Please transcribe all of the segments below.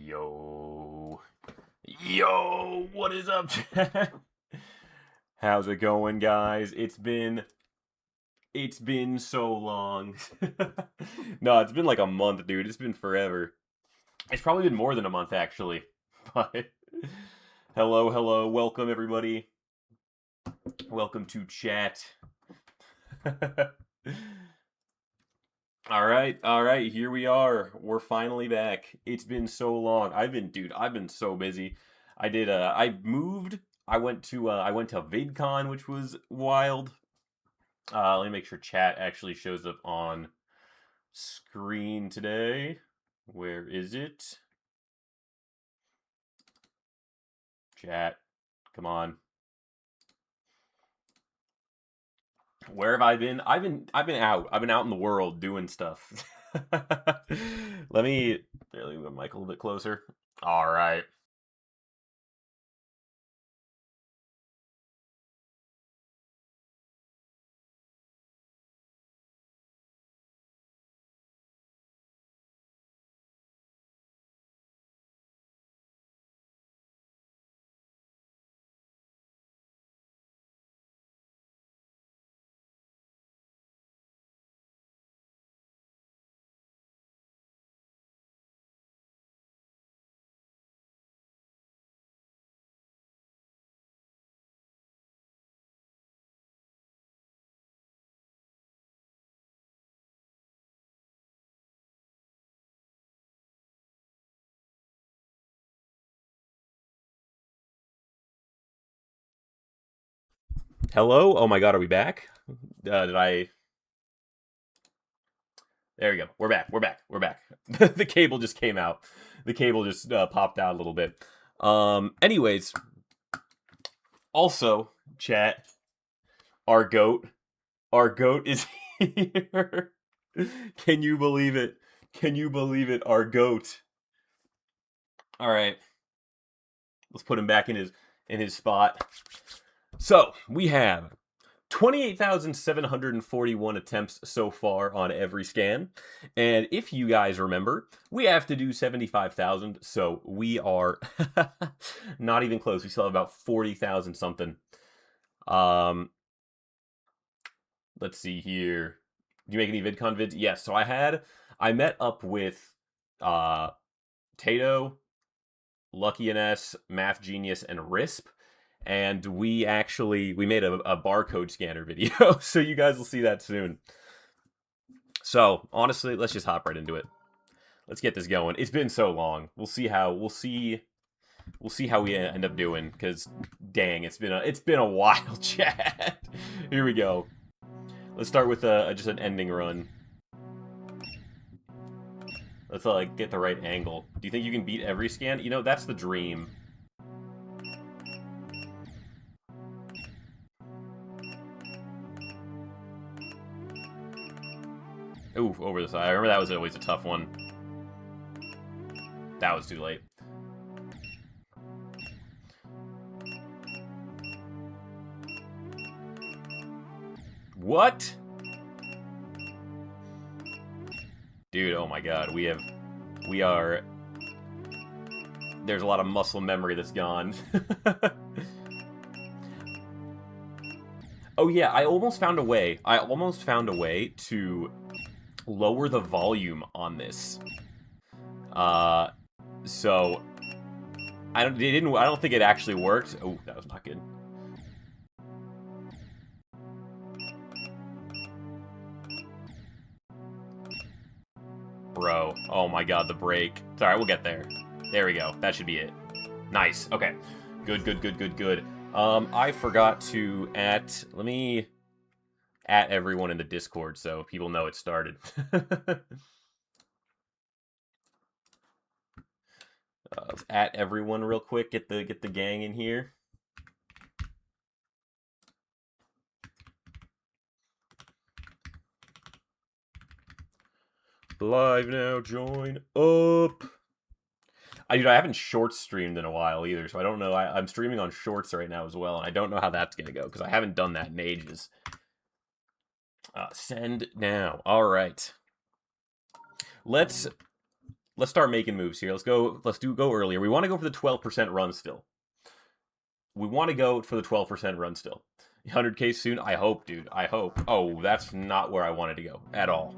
Yo. Yo, what is up, chat? How's it going, guys? It's been so long. No, it's been like a month, dude. It's been forever. It's probably been more than a month, actually. But hello. Welcome, everybody. Welcome to chat. All right, here we are. We're finally back. It's been so long. I've been so busy. I moved. I went to VidCon, which was wild. Let me make sure chat actually shows up on screen today. Where is it? Chat, come on. Where have I been? I've been out. I've been out in the world doing stuff. Let me move the mic a little bit closer. All right. Hello? Oh my god, are we back? Did I... There we go. We're back. The cable just came out. The cable just popped out a little bit. Anyways, also, chat, our goat is here. Can you believe it? Our goat. All right. Let's put him back in his spot. So, we have 28,741 attempts so far on every scan. And if you guys remember, we have to do 75,000. So we are not even close. We still have about 40,000 something. Let's see here. Do you make any VidCon vids? Yes. So I met up with Tato, Lucky NS, Math Genius, and Risp. And we made a barcode scanner video, so you guys will see that soon. So honestly, let's just hop right into it. Let's get this going. It's been so long. We'll see how we end up doing. Because dang, it's been a while, chat. Here we go. Let's start with just an ending run. Let's get the right angle. Do you think you can beat every scan? You know, that's the dream. Ooh, over the side. I remember that was always a tough one. That was too late. What? Dude, oh my god, there's a lot of muscle memory that's gone. Oh yeah, I almost found a way to lower the volume on this. So I don't think it actually worked. Oh, that was not good. Bro, oh my god, the break. It's alright, we'll get there. There we go. That should be it. Nice. Okay. Good. I forgot to let me at everyone in the Discord so people know it started. Let's at everyone real quick. Get the gang in here. Live now, join up. I haven't short streamed in a while either, so I don't know. I'm streaming on shorts right now as well, and I don't know how that's gonna go because I haven't done that in ages. Send now. All right. Let's let's start making moves here. Let's go earlier. We want to go for the 12% run still. We want to go for the 12% run still. 100K soon? I hope, dude. I hope. Oh, that's not where I wanted to go at all.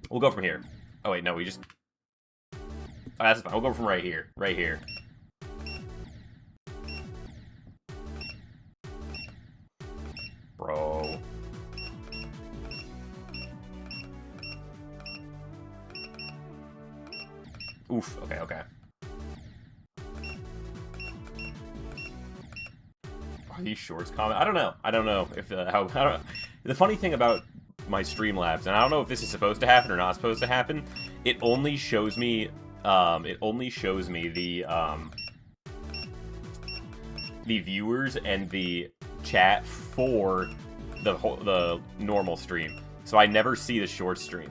We'll go from here. Oh, wait, no, we just... Oh, that's fine. We'll go from right here. Right here. Bro. Oof. Okay, okay. Are these shorts common? I don't know. I don't know if how. The funny thing about my Streamlabs, and I don't know if this is supposed to happen or not supposed to happen. It only shows me. The viewers and the chat for the normal stream, so I never see the short stream.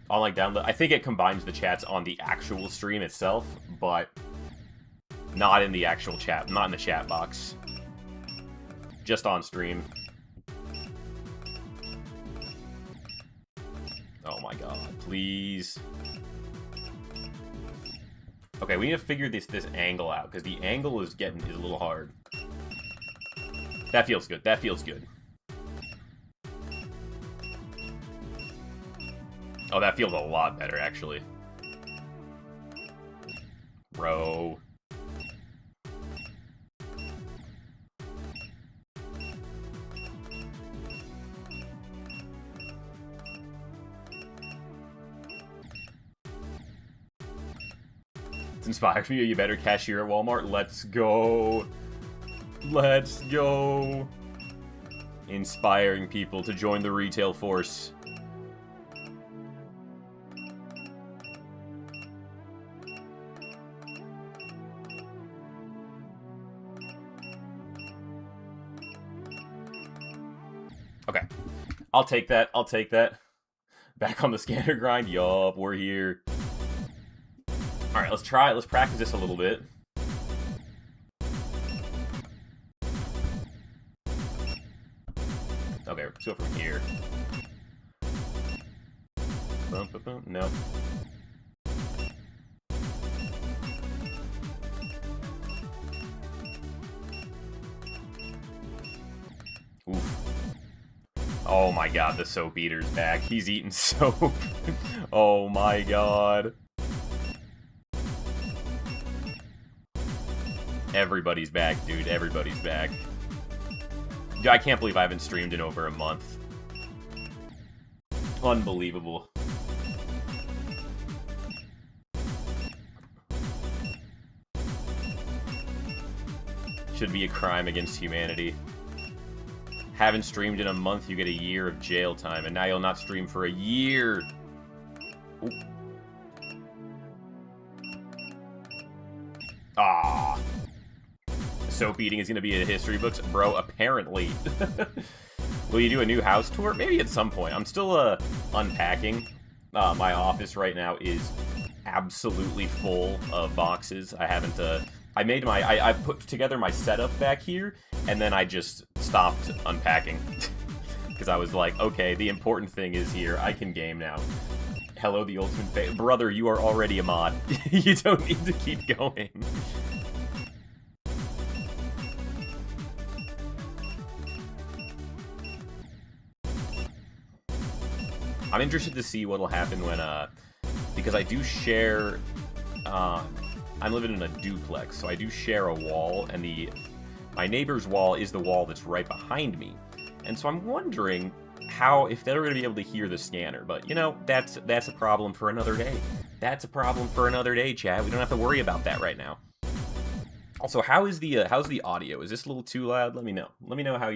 On like download, I think it combines the chats on the actual stream itself, but not in the actual chat, not in the chat box. Just on stream. Oh my god, please. Okay, we need to figure this angle out, because the angle is a little hard. That feels good. That feels good. Oh, that feels a lot better, actually. Bro. It's inspired me. You better cashier at Walmart. Let's go. Let's go. Inspiring people to join the retail force. Okay. I'll take that. I'll take that. Back on the scanner grind. Yup, we're here. Alright, let's try it. Let's practice this a little bit. Okay, let's go from here. Boom, boom, boom. No. Oof. Oh my god, the soap eater's back. He's eating soap. Oh my god. Everybody's back, dude. Everybody's back. Dude, I can't believe I haven't streamed in over a month. Unbelievable. Should be a crime against humanity. Haven't streamed in a month, you get a year of jail time, and now you'll not stream for a year. Ooh. Ah. Soap eating is going to be in history books? Bro, apparently. Will you do a new house tour? Maybe at some point. I'm still unpacking. My office right now is absolutely full of boxes. I haven't... I put together my setup back here, and then I just stopped unpacking. Because I was like, okay, the important thing is here. I can game now. Hello, the ultimate brother, you are already a mod. You don't need to keep going. I'm interested to see what'll happen when, because I do share, I'm living in a duplex, so I do share a wall, and my neighbor's wall is the wall that's right behind me. And so I'm wondering if they're going to be able to hear the scanner, but, you know, that's a problem for another day. That's a problem for another day, chat. We don't have to worry about that right now. Also, how's the audio? Is this a little too loud? Let me know. Let me know how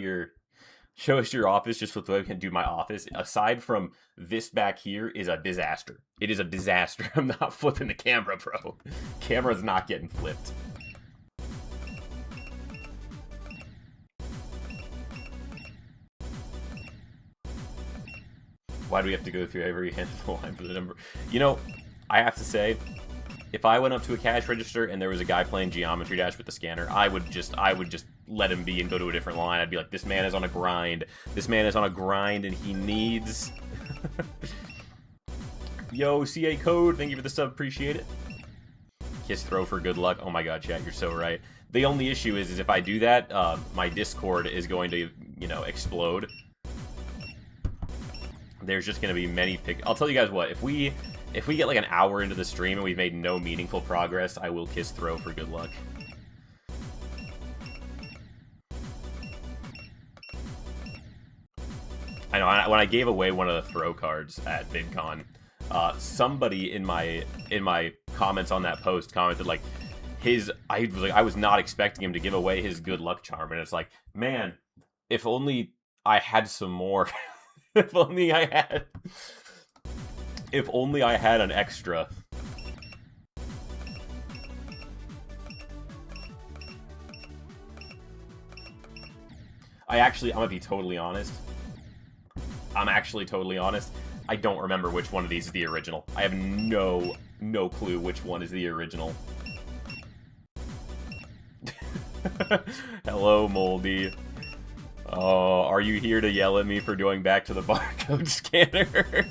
show us your office, just so I can do my office. Aside from this back here is a disaster. It is a disaster. I'm not flipping the camera, bro. Camera's not getting flipped. Why do we have to go through every handful line for the number? You know, I have to say, If I went up to a cash register and there was a guy playing Geometry Dash with the scanner, I would just let him be and go to a different line. I'd be like, this man is on a grind. This man is on a grind and he needs... Yo, CA Code, thank you for the sub, appreciate it. Kiss throw for good luck. Oh my god, chat, you're so right. The only issue is if I do that, my Discord is going to, you know, explode. There's just going to be many I'll tell you guys what, if we get like an hour into the stream and we've made no meaningful progress, I will kiss throw for good luck. I know, when I gave away one of the throw cards at VidCon, somebody in my comments on that post commented like, I was not expecting him to give away his good luck charm, and it's like, man, if only I had some more. If only I had an extra. I'm gonna be totally honest. I'm actually totally honest. I don't remember which one of these is the original. I have no clue which one is the original. Hello, Moldy. Oh, are you here to yell at me for going back to the barcode scanner?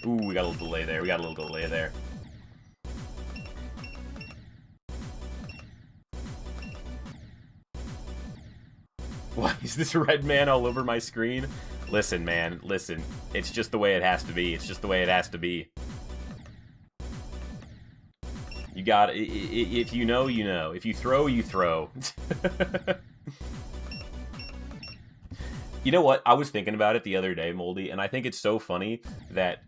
Ooh, we got a little delay there. Why is this red man all over my screen? Listen, man, listen. It's just the way it has to be. It's just the way it has to be. You got it. If you know, you know. If you throw, you throw. You know what? I was thinking about it the other day, Moldy, and I think it's so funny that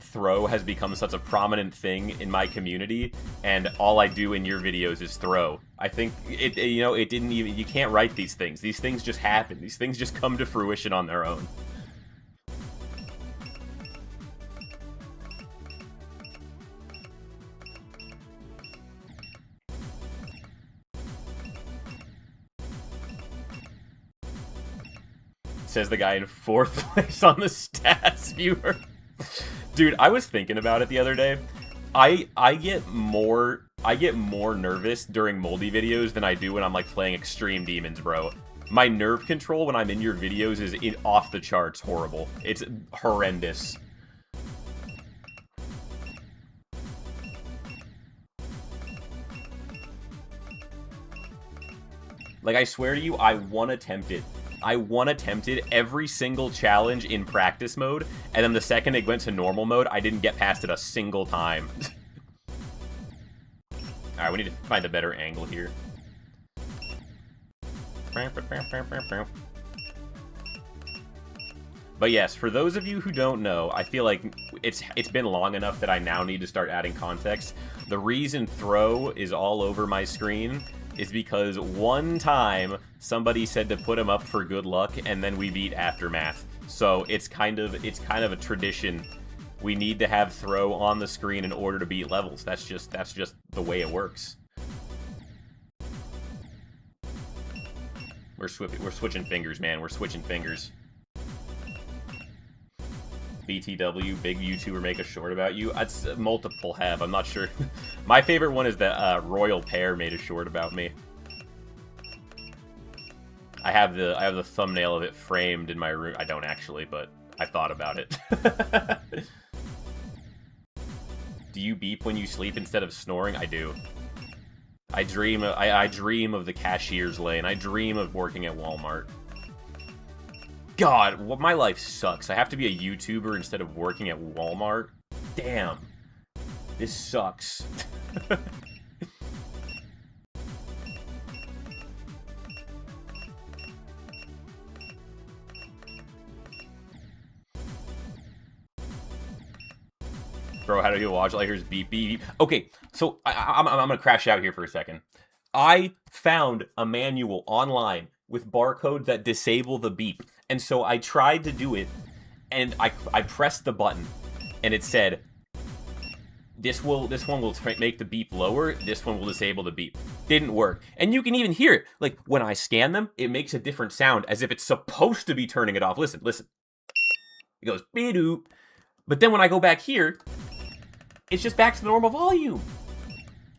throw has become such a prominent thing in my community, and all I do in your videos is throw. I think it didn't even, you can't write these things. These things just happen. These things just come to fruition on their own. Says the guy in 4th place on the stats viewer. Dude, I was thinking about it the other day. I get more nervous during Moldy videos than I do when I'm like playing Extreme Demons, bro. My nerve control when I'm in your videos is off the charts horrible. It's horrendous. Like, I swear to you, I one attempted every single challenge in practice mode, and then the second it went to normal mode, I didn't get past it a single time. Alright, we need to find a better angle here. But yes, for those of you who don't know, I feel like it's been long enough that I now need to start adding context. The reason throw is all over my screen is because one time somebody said to put him up for good luck, and then we beat Aftermath. So it's kind of a tradition. We need to have throw on the screen in order to beat levels. That's just the way it works. We're switching fingers, man. We're switching fingers. BTW, big YouTuber make a short about you. That's multiple have. I'm not sure. My favorite one is that Royal Pear made a short about me. I have the thumbnail of it framed in my room. I don't actually, but I thought about it. Do you beep when you sleep instead of snoring? I do. I dream of the cashier's lane. I dream of working at Walmart. God, my life sucks. I have to be a YouTuber instead of working at Walmart. Damn. This sucks. Bro, how do you watch? Like, here's beep, beep. Okay, so I'm gonna crash out here for a second. I found a manual online with barcodes that disable the beep. And so I tried to do it, and I pressed the button, and it said, this one will make the beep lower. This one will disable the beep. Didn't work. And you can even hear it. Like, when I scan them, it makes a different sound as if it's supposed to be turning it off. Listen. It goes, beep-doop. But then when I go back here, it's just back to the normal volume.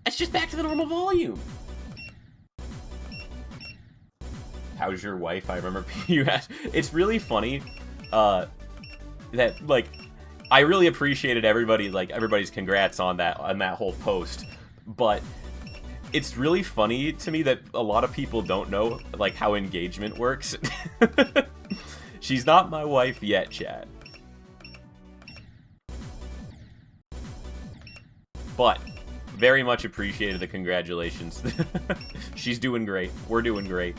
It's just back to the normal volume. How's your wife? I remember you asked. It's really funny that, like, I really appreciated everybody's congrats on that whole post, but it's really funny to me that a lot of people don't know, like, how engagement works. She's not my wife yet, Chad. But very much appreciated the congratulations. She's doing great. We're doing great.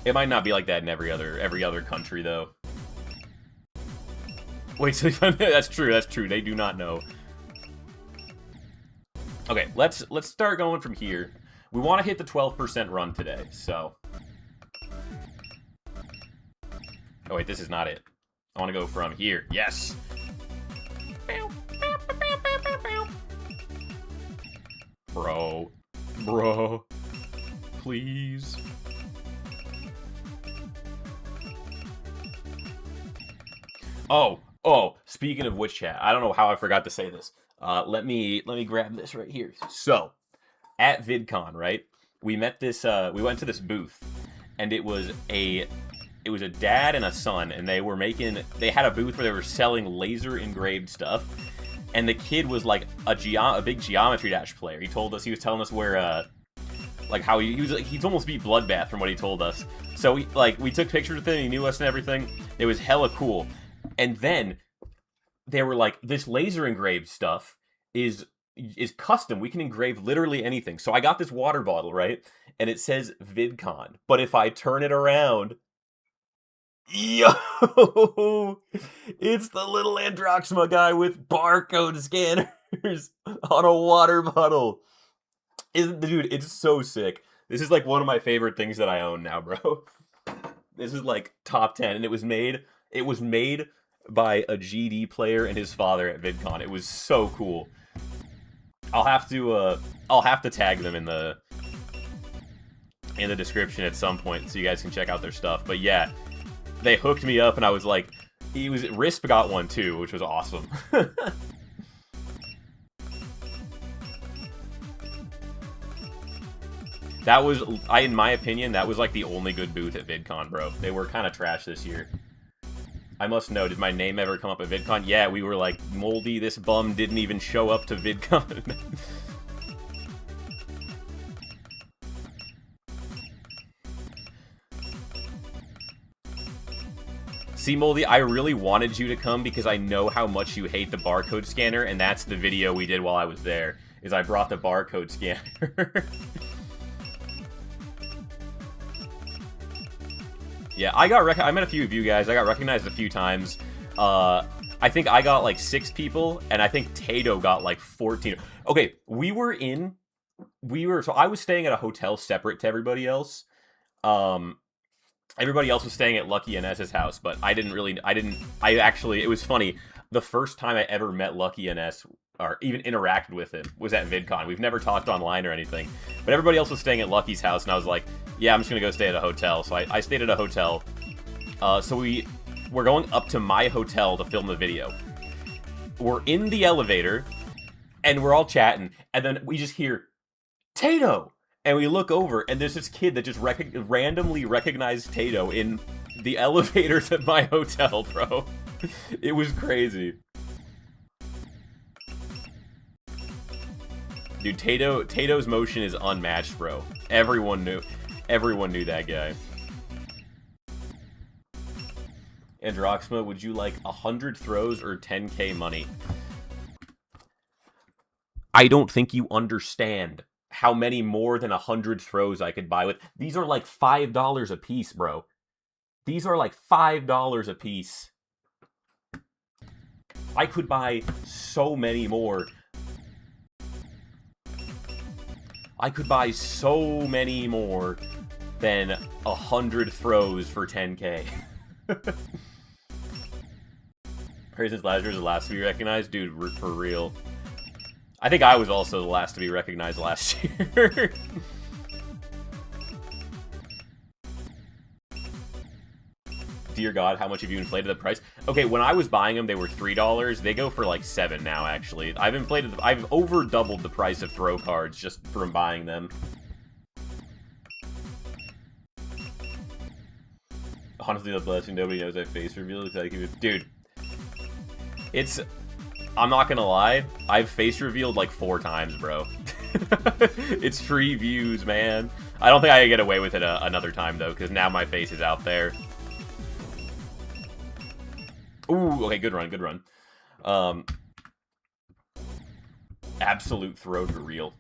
It might not be like that in every other country, though. Wait, so that's true. They do not know. Okay, let's start going from here. We want to hit the 12% run today, so. Oh wait, this is not it. I want to go from here. Yes. Bro, please. Oh, speaking of which, chat, I don't know how I forgot to say this. Let me grab this right here. So, at VidCon, right? We met this, we went to this booth, and it was a dad and a son, and they had a booth where they were selling laser engraved stuff, and the kid was like a big Geometry Dash player. He was telling us where, like how he's almost beat Bloodbath from what he told us. So we took pictures with him, he knew us and everything. It was hella cool. And then they were like, this laser engraved stuff is custom. We can engrave literally anything. So I got this water bottle, right? And it says VidCon. But if I turn it around, yo, it's the little Androxma guy with barcode scanners on a water bottle. Dude, it's so sick. This is like one of my favorite things that I own now, bro. This is like top 10, and it was made by a GD player and his father at VidCon. It was so cool. I'll have to tag them in the description at some point so you guys can check out their stuff. But yeah, they hooked me up, and I was like, Risp got one too, which was awesome. That was, in my opinion, that was like the only good booth at VidCon, bro. They were kind of trash this year. I must know, did my name ever come up at VidCon? Yeah, we were like, Moldy, this bum didn't even show up to VidCon. See, Moldy, I really wanted you to come because I know how much you hate the barcode scanner, and that's the video we did while I was there, is I brought the barcode scanner. Yeah, I met a few of you guys. I got recognized a few times. I think I got like 6 people, and I think Tato got like 14. Okay, so I was staying at a hotel separate to everybody else. Everybody else was staying at Lucky and S's house, but it was funny. The first time I ever met Lucky and S, or even interacted with him, was at VidCon. We've never talked online or anything. But everybody else was staying at Lucky's house, and I was like, yeah, I'm just gonna go stay at a hotel. So I stayed at a hotel. So we're going up to my hotel to film the video. We're in the elevator, and we're all chatting, and then we just hear, Tato! And we look over, and there's this kid that just randomly recognized Tato in the elevators at my hotel, bro. It was crazy. Dude, Tato's motion is unmatched, bro. Everyone knew that guy. Androxma, would you like 100 throws or 10k money? I don't think you understand how many more than 100 throws I could buy with. These are like $5 a piece, bro. These are like $5 a piece. I could buy so many more. I could buy so many more than 100 throws for 10k. Since last year was the last to be recognized? Dude, for real. I think I was also the last to be recognized last year. Dear God, how much have you inflated the price? Okay, when I was buying them, they were $3. They go for like $7 now, actually. I've over doubled the price of throw cards just from buying them. Honestly, the blessing, nobody knows I face reveal. Dude, I'm not gonna lie, I've face revealed like 4 times, bro. It's free views, man. I don't think I can get away with it another time, though, because now my face is out there. Ooh, okay, good run, good run. Absolute throw to real.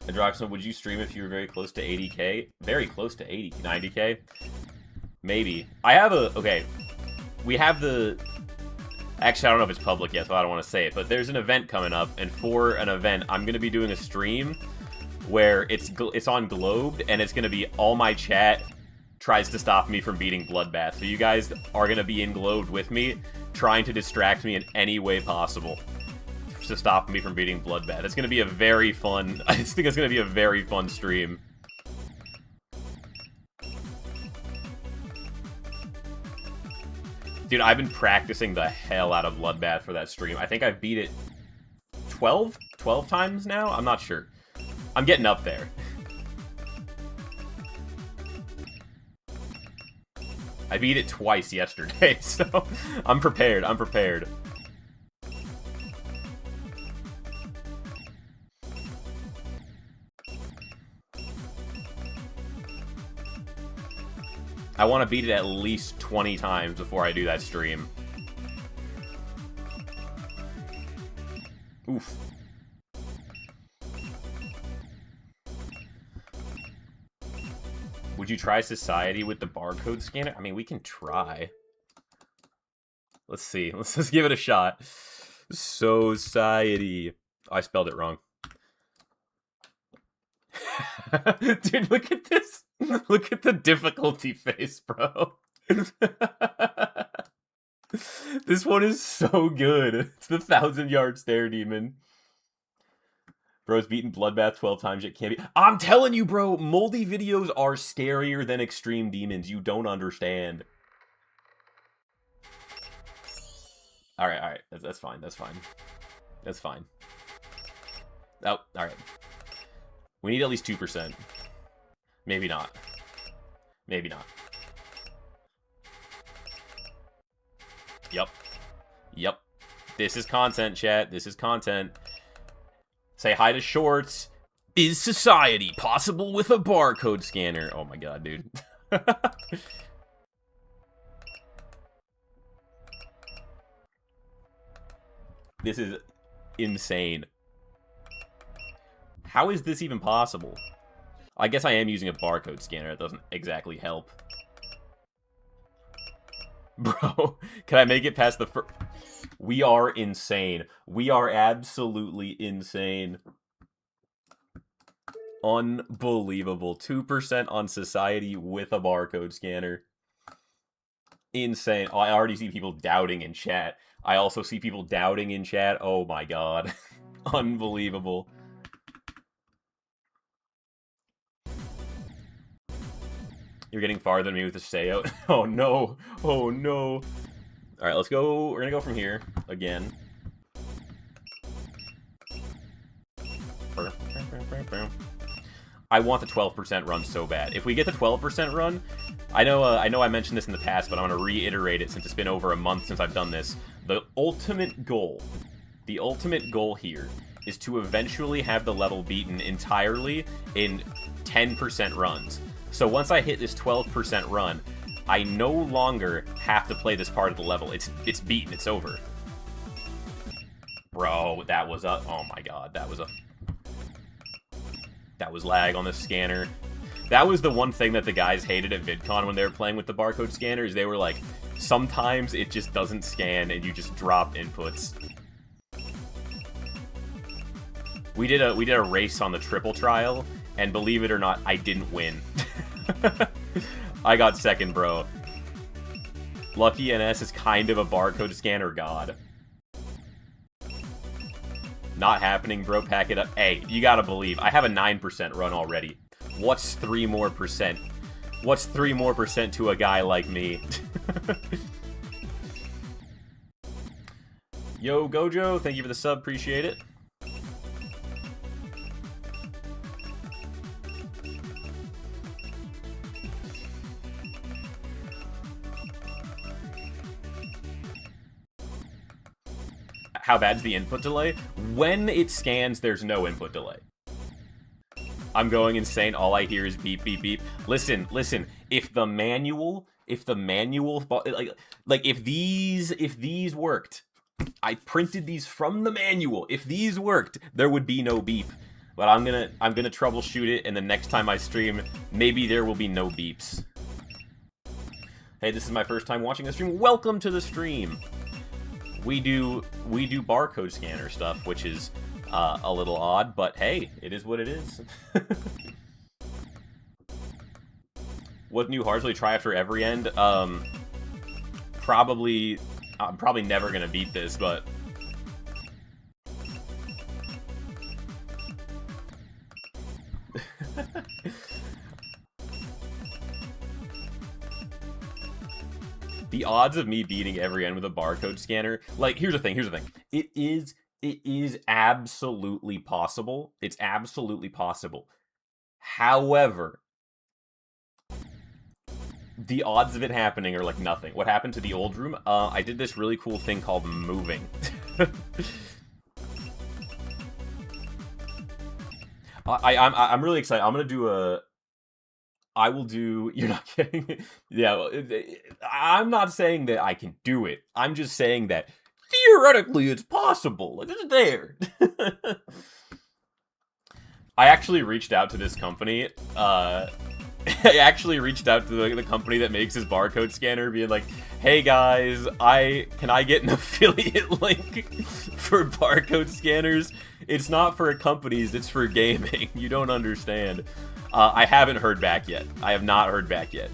Androxon, would you stream if you were very close to 80k? Very close to 90k? Maybe. Okay, we have the... Actually, I don't know if it's public yet, so I don't want to say it, but there's an event coming up, and for an event, I'm going to be doing a stream where it's on Globed, and it's going to be all my chat tries to stop me from beating Bloodbath. So you guys are going to be in Globed with me, trying to distract me in any way possible to stop me from beating Bloodbath. It's going to be a very fun... I think it's going to be a very fun stream. Dude, I've been practicing the hell out of Bloodbath for that stream. I think I've beat it 12 times now? I'm not sure. I'm getting up there. I beat it twice yesterday, so I'm prepared. I'm prepared. I want to beat it at least 20 times before I do that stream. Oof. Would you try Society with the barcode scanner? I mean, we can try. Let's see. Let's just give it a shot. Society. Oh, I spelled it wrong. Dude, look at this. Look at the difficulty face, bro. This one is so good. It's the 1,000-yard stare demon. Bro's beaten Bloodbath 12 times, it can't be... I'm telling you, bro, moldy videos are scarier than extreme demons. You don't understand. Alright. That's fine, that's fine. That's fine. Oh, alright. We need at least 2%. Maybe not. Maybe not. Yep. This is content, chat. This is content. Say hi to Shorts. Is Society possible with a barcode scanner? Oh my god, dude. This is insane. How is this even possible? I guess I am using a barcode scanner. It doesn't exactly help. Bro, can I make it past the first... We are insane. We are absolutely insane. Unbelievable. 2% on Society with a barcode scanner. Insane. Oh, I already see people doubting in chat. I also see people doubting in chat. Oh my god. Unbelievable. You're getting farther than me with the stay out. Oh no. Oh no. Alright, let's go. We're gonna go from here again. I want the 12% run so bad. If we get the 12% run, I know I mentioned this in the past, but I'm gonna reiterate it since it's been over a month since I've done this. The ultimate goal here is to eventually have the level beaten entirely in 10% runs. So once I hit this 12% run, I no longer have to play this part of the level. It's beaten. It's over. Bro, that was a... Oh my god, that was lag on the scanner. That was the one thing that the guys hated at VidCon when they were playing with the barcode scanners. They were like, sometimes it just doesn't scan and you just drop inputs. We did a race on the triple trial, and believe it or not, I didn't win. I got second, bro. Lucky NS is kind of a barcode scanner god. Not happening, bro. Pack it up. Hey, you gotta believe. I have a 9% run already. What's 3 more percent? What's 3 more percent to a guy like me? Yo, Gojo, thank you for the sub. Appreciate it. How bad's the input delay? When it scans, there's no input delay. I'm going insane. All I hear is beep, beep, beep. Listen, listen. If the manual, like if these worked, I printed these from the manual. If these worked, there would be no beep. But I'm gonna troubleshoot it, and the next time I stream, maybe there will be no beeps. Hey, this is my first time watching the stream. Welcome to the stream. We do barcode scanner stuff, which is a little odd, but hey, it is what it is. What new hards will you try after every end? Probably, I'm probably never gonna beat this, but the odds of me beating every end with a barcode scanner, like, here's the thing. It is absolutely possible. It's absolutely possible. However, the odds of it happening are like nothing. What happened to the old room? I did this really cool thing called moving. I'm really excited. I'm gonna do I will do... You're not kidding me? Yeah, I'm not saying that I can do it. I'm just saying that theoretically it's possible. Like, it's there. I actually reached out to this company. I actually reached out to the company that makes this barcode scanner, being like, hey guys, can I get an affiliate link for barcode scanners? It's not for companies, it's for gaming. You don't understand. I haven't heard back yet. I have not heard back yet.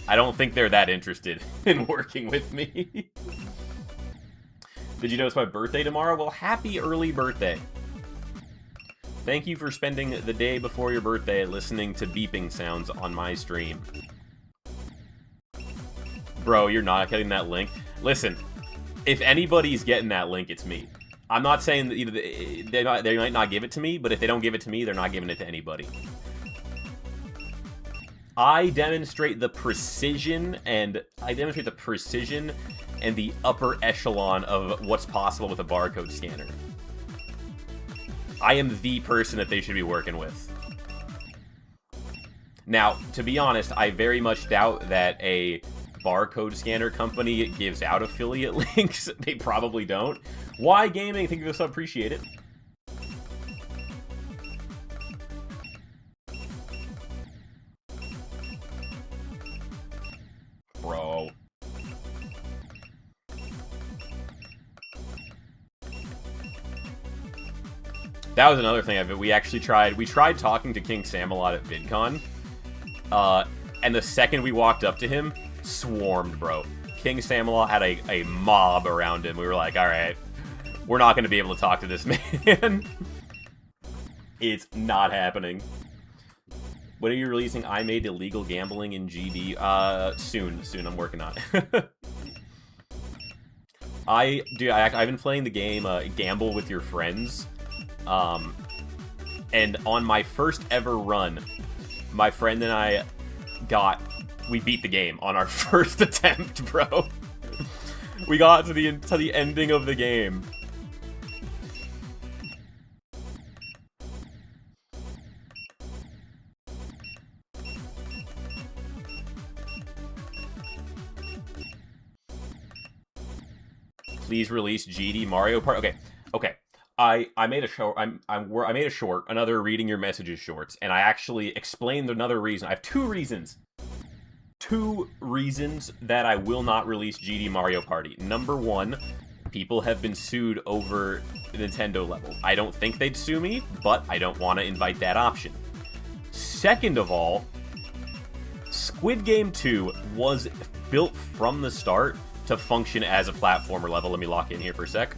I don't think they're that interested in working with me. Did you know it's my birthday tomorrow? Well, happy early birthday. Thank you for spending the day before your birthday listening to beeping sounds on my stream. Bro, you're not getting that link. Listen, if anybody's getting that link, it's me. I'm not saying that they might not give it to me, but if they don't give it to me, they're not giving it to anybody. I demonstrate the precision and the upper echelon of what's possible with a barcode scanner. I am the person that they should be working with. Now, to be honest, I very much doubt that a barcode scanner company gives out affiliate links. They probably don't. Why Gaming? Thank you for this. Appreciate it. Bro. That was another thing of it. We actually tried talking to King Sam a lot at VidCon. And the second we walked up to him, swarmed, bro. King Samalot had a mob around him. We were like, alright, we're not going to be able to talk to this man. It's not happening. When are you releasing I Made Illegal Gambling in GB? Soon, I'm working on it. I've been playing the game Gamble with Your Friends. And on my first ever run, my friend and I we beat the game on our first attempt, bro. We got to the ending of the game. Please release GD Mario Party. Okay. I made a short. I made a short, another Reading Your Messages shorts, and I actually explained another reason. I have two reasons that I will not release GD Mario Party. Number one, people have been sued over the Nintendo level. I don't think they'd sue me, but I don't want to invite that option. Second of all, Squid Game 2 was built from the start to function as a platformer level. Let me lock in here for a sec.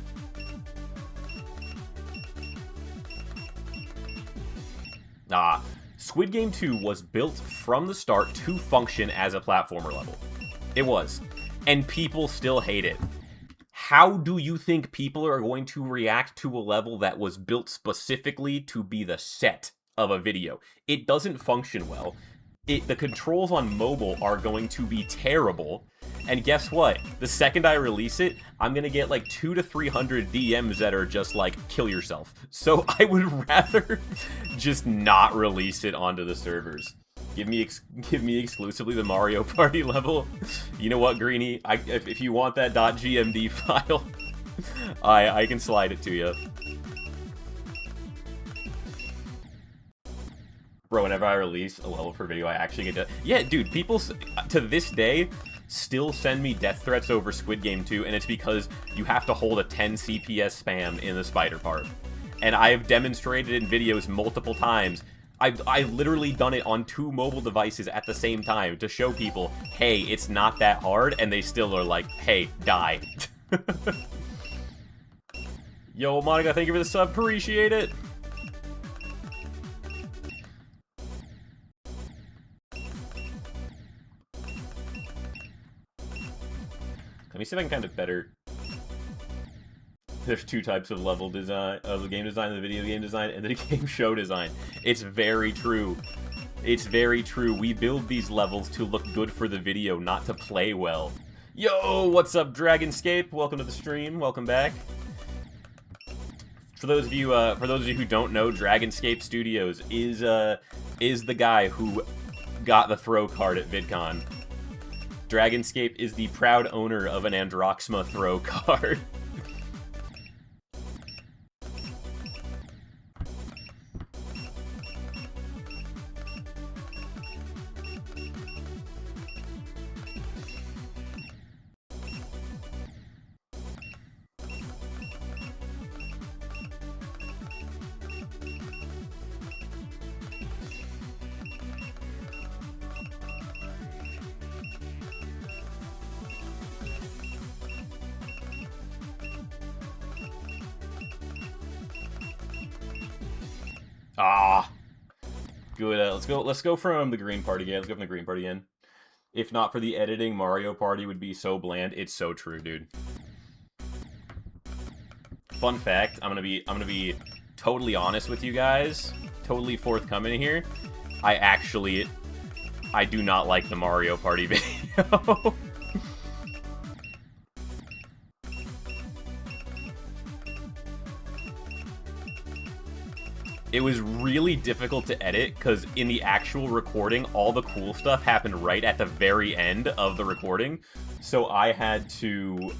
Squid Game 2 was built from the start to function as a platformer level. It was. And people still hate it. How do you think people are going to react to a level that was built specifically to be the set of a video? It doesn't function well. The controls on mobile are going to be terrible. And guess what? The second I release it, I'm going to get like 200 to 300 DMs that are just like, kill yourself. So I would rather just not release it onto the servers. Give me exclusively the Mario Party level. You know what, Greenie? If you want that .gmd file, I can slide it to you. Bro, whenever I release a level for video, I actually get to... Yeah, dude, people, to this day, still send me death threats over Squid Game 2, and it's because you have to hold a 10 CPS spam in the spider part. And I have demonstrated in videos multiple times. I've literally done it on 2 mobile devices at the same time to show people, hey, it's not that hard, and they still are like, hey, die. Yo, Monica, thank you for the sub. Appreciate it. Let me see if I can kind of better... There's 2 types of level design, of the game design, the video game design, and the game show design. It's very true. It's very true. We build these levels to look good for the video, not to play well. Yo, what's up, Dragonscape? Welcome to the stream. Welcome back. For those of you who don't know, Dragonscape Studios is the guy who got the throw card at VidCon. Dragonscape is the proud owner of an Androxma throw card. Good. Let's go from the green part again. Let's go from the green part again. If not for the editing, Mario Party would be so bland. It's so true, dude. Fun fact, I'm gonna be totally honest with you guys. Totally forthcoming here. I do not like the Mario Party video. It was really difficult to edit, because in the actual recording, all the cool stuff happened right at the very end of the recording. So I had to,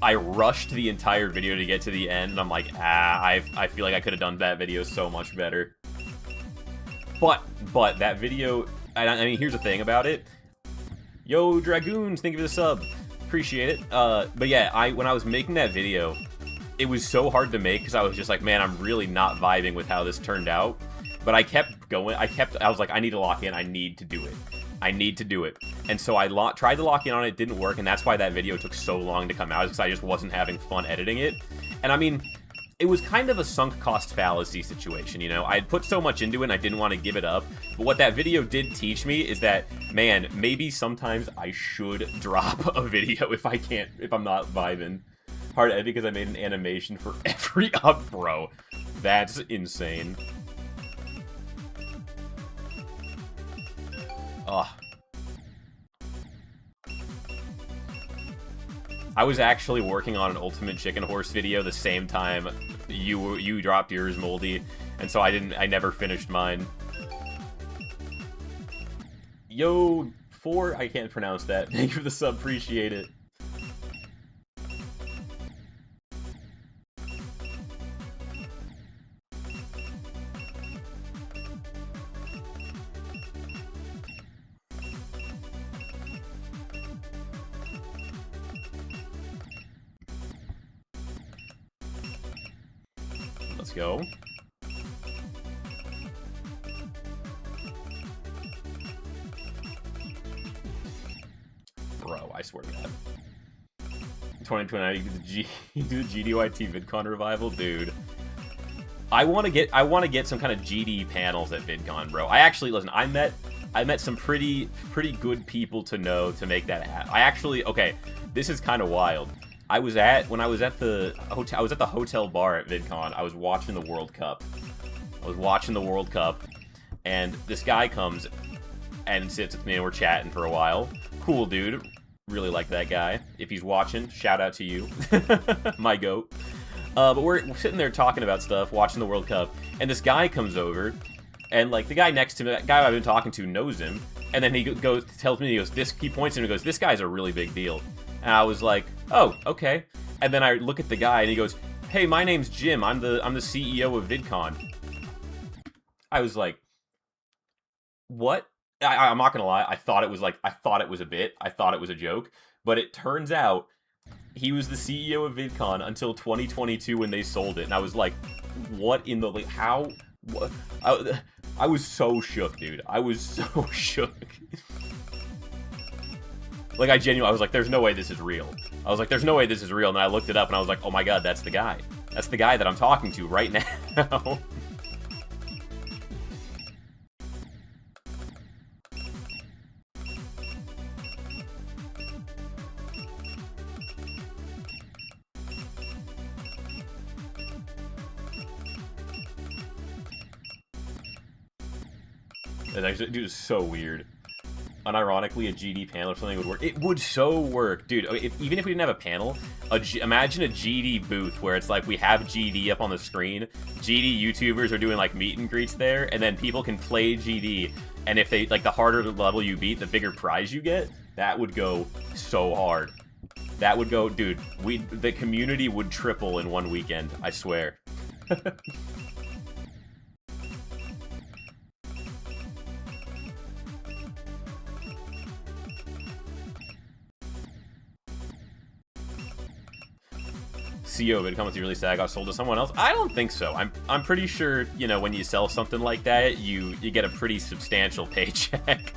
I rushed the entire video to get to the end, and I'm like, I feel like I could have done that video so much better. But that video, I mean, here's the thing about it. Yo, Dragoons, thank you for the sub. Appreciate it. But yeah, when I was making that video, it was so hard to make because I was just like, man, I'm really not vibing with how this turned out. But I kept going. I was like, I need to lock in. I need to do it. I need to do it. And so I tried to lock in on it. It didn't work. And that's why that video took so long to come out, because I just wasn't having fun editing it. And I mean, it was kind of a sunk cost fallacy situation, you know? I had put so much into it and I didn't want to give it up. But what that video did teach me is that, man, maybe sometimes I should drop a video if I'm not vibing. Hard edit because I made an animation for every up, bro. That's insane. Ugh. I was actually working on an Ultimate Chicken Horse video the same time you dropped yours, Moldy, and so I never finished mine. Yo, I can't pronounce that. Thank you for the sub, appreciate it. Let's go. bro, I swear to God. 2029, you do the GDYT VidCon revival, dude. I want to get some kind of GD panels at VidCon, bro. I actually, listen, I met some pretty good people to know to make that happen. Okay, this is kind of wild. When I was at the hotel bar at VidCon. I was watching the World Cup. And this guy comes and sits with me and we're chatting for a while. Cool dude. Really like that guy. If he's watching, shout out to you. My goat. But we're sitting there talking about stuff, watching the World Cup, and this guy comes over, and like the guy next to me, that guy I've been talking to knows him, and then he tells me, he points at him and goes, this guy's a really big deal. And I was like, oh, okay. And then I look at the guy and he goes, hey, my name's Jim. I'm the CEO of VidCon. I was like, what? I'm not gonna lie. I thought it was a bit. I thought it was a joke. But it turns out he was the CEO of VidCon until 2022 when they sold it. And I was like, what in the... how? What? I was so shook, dude. I was so shook. Like, I was like, there's no way this is real. I was like, there's no way this is real. And then I looked it up and I was like, oh my god, that's the guy. That's the guy that I'm talking to right now. Dude, it's so weird. Unironically, a GD panel or something would work. It would so work, dude. Even if we didn't have a panel, imagine a GD booth where it's like we have GD up on the screen. GD YouTubers are doing like meet and greets there, and then people can play GD. And if they like, the harder the level you beat, the bigger prize you get. That would go so hard. That would go, dude. The community would triple in one weekend. I swear. CO, but it comes to really sad I got sold to someone else. I don't think so. I'm pretty sure, you know, when you sell something like that, you get a pretty substantial paycheck.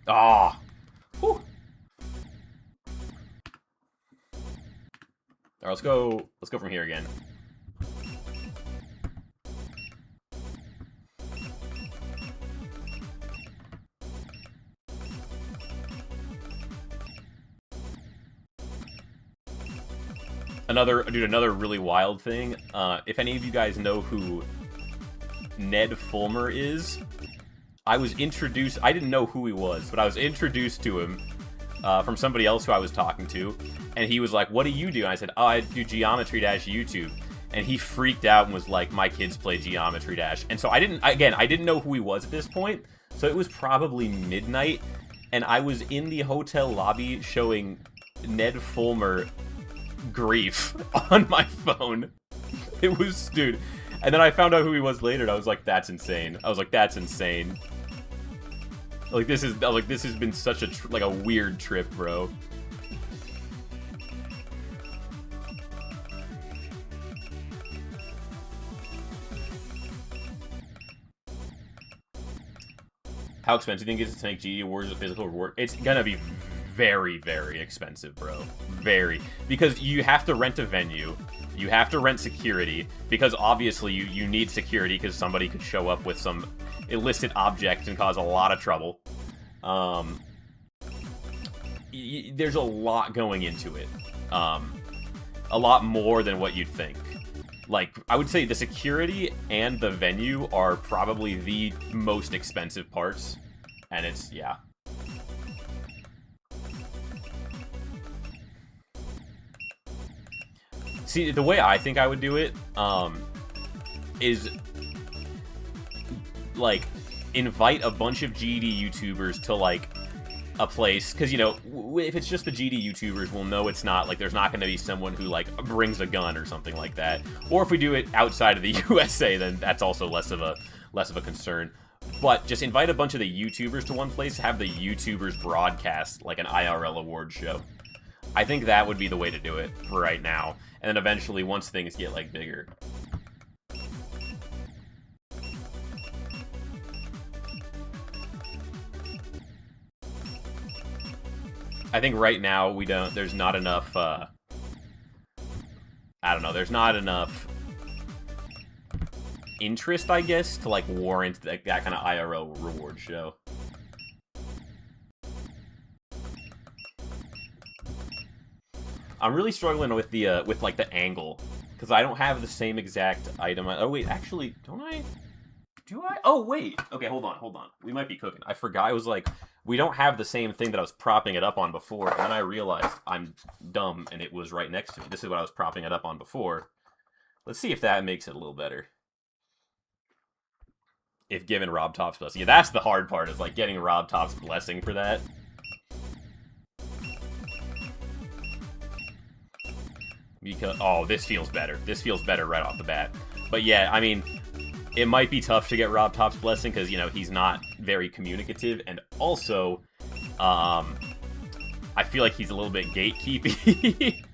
Ah. Whew. All right, let's go from here again. Another really wild thing. If any of you guys know who Ned Fulmer is, I didn't know who he was, but I was introduced to him from somebody else who I was talking to, and he was like, what do you do? And I said, oh, I do Geometry Dash YouTube. And he freaked out and was like, my kids play Geometry Dash. And so I didn't know who he was at this point, so it was probably midnight, and I was in the hotel lobby showing Ned Fulmer grief on my phone. It was, dude. And then I found out who he was later, and I was like, that's insane. That's insane. Like, this has been such a weird trip, bro. How expensive do you think it is to make GD Awards a physical reward? It's gonna be very, very expensive, bro. Very. Because you have to rent a venue. You have to rent security. Because obviously you need security because somebody could show up with some illicit object and cause a lot of trouble. There's a lot going into it. A lot more than what you'd think. Like, I would say the security and the venue are probably the most expensive parts. And it's, yeah. See, the way I think I would do it, is, like, invite a bunch of GD YouTubers to, like, a place, because, you know, if it's just the GD YouTubers, we'll know it's not, like, there's not going to be someone who, like, brings a gun or something like that. Or if we do it outside of the USA, then that's also less of a concern. But just invite a bunch of the YouTubers to one place, have the YouTubers broadcast like an IRL award show. I think that would be the way to do it for right now. And then eventually, once things get, like, bigger. I think right now, there's not enough, I don't know, there's not enough interest, I guess, to, like, warrant that kind of IRL reward show. I'm really struggling with the with the angle, because I don't have the same exact item. Oh wait, actually, don't I? Do I? Oh wait. Okay, hold on. We might be cooking. I forgot. I was like, we don't have the same thing that I was propping it up on before, and then I realized I'm dumb, and it was right next to me. This is what I was propping it up on before. Let's see if that makes it a little better. If given Rob Top's blessing, yeah, that's the hard part. Is like getting Rob Top's blessing for that. Because, oh, this feels better. This feels better right off the bat. But yeah, I mean, it might be tough to get Rob Top's blessing because, you know, he's not very communicative. And also, I feel like he's a little bit gatekeepy.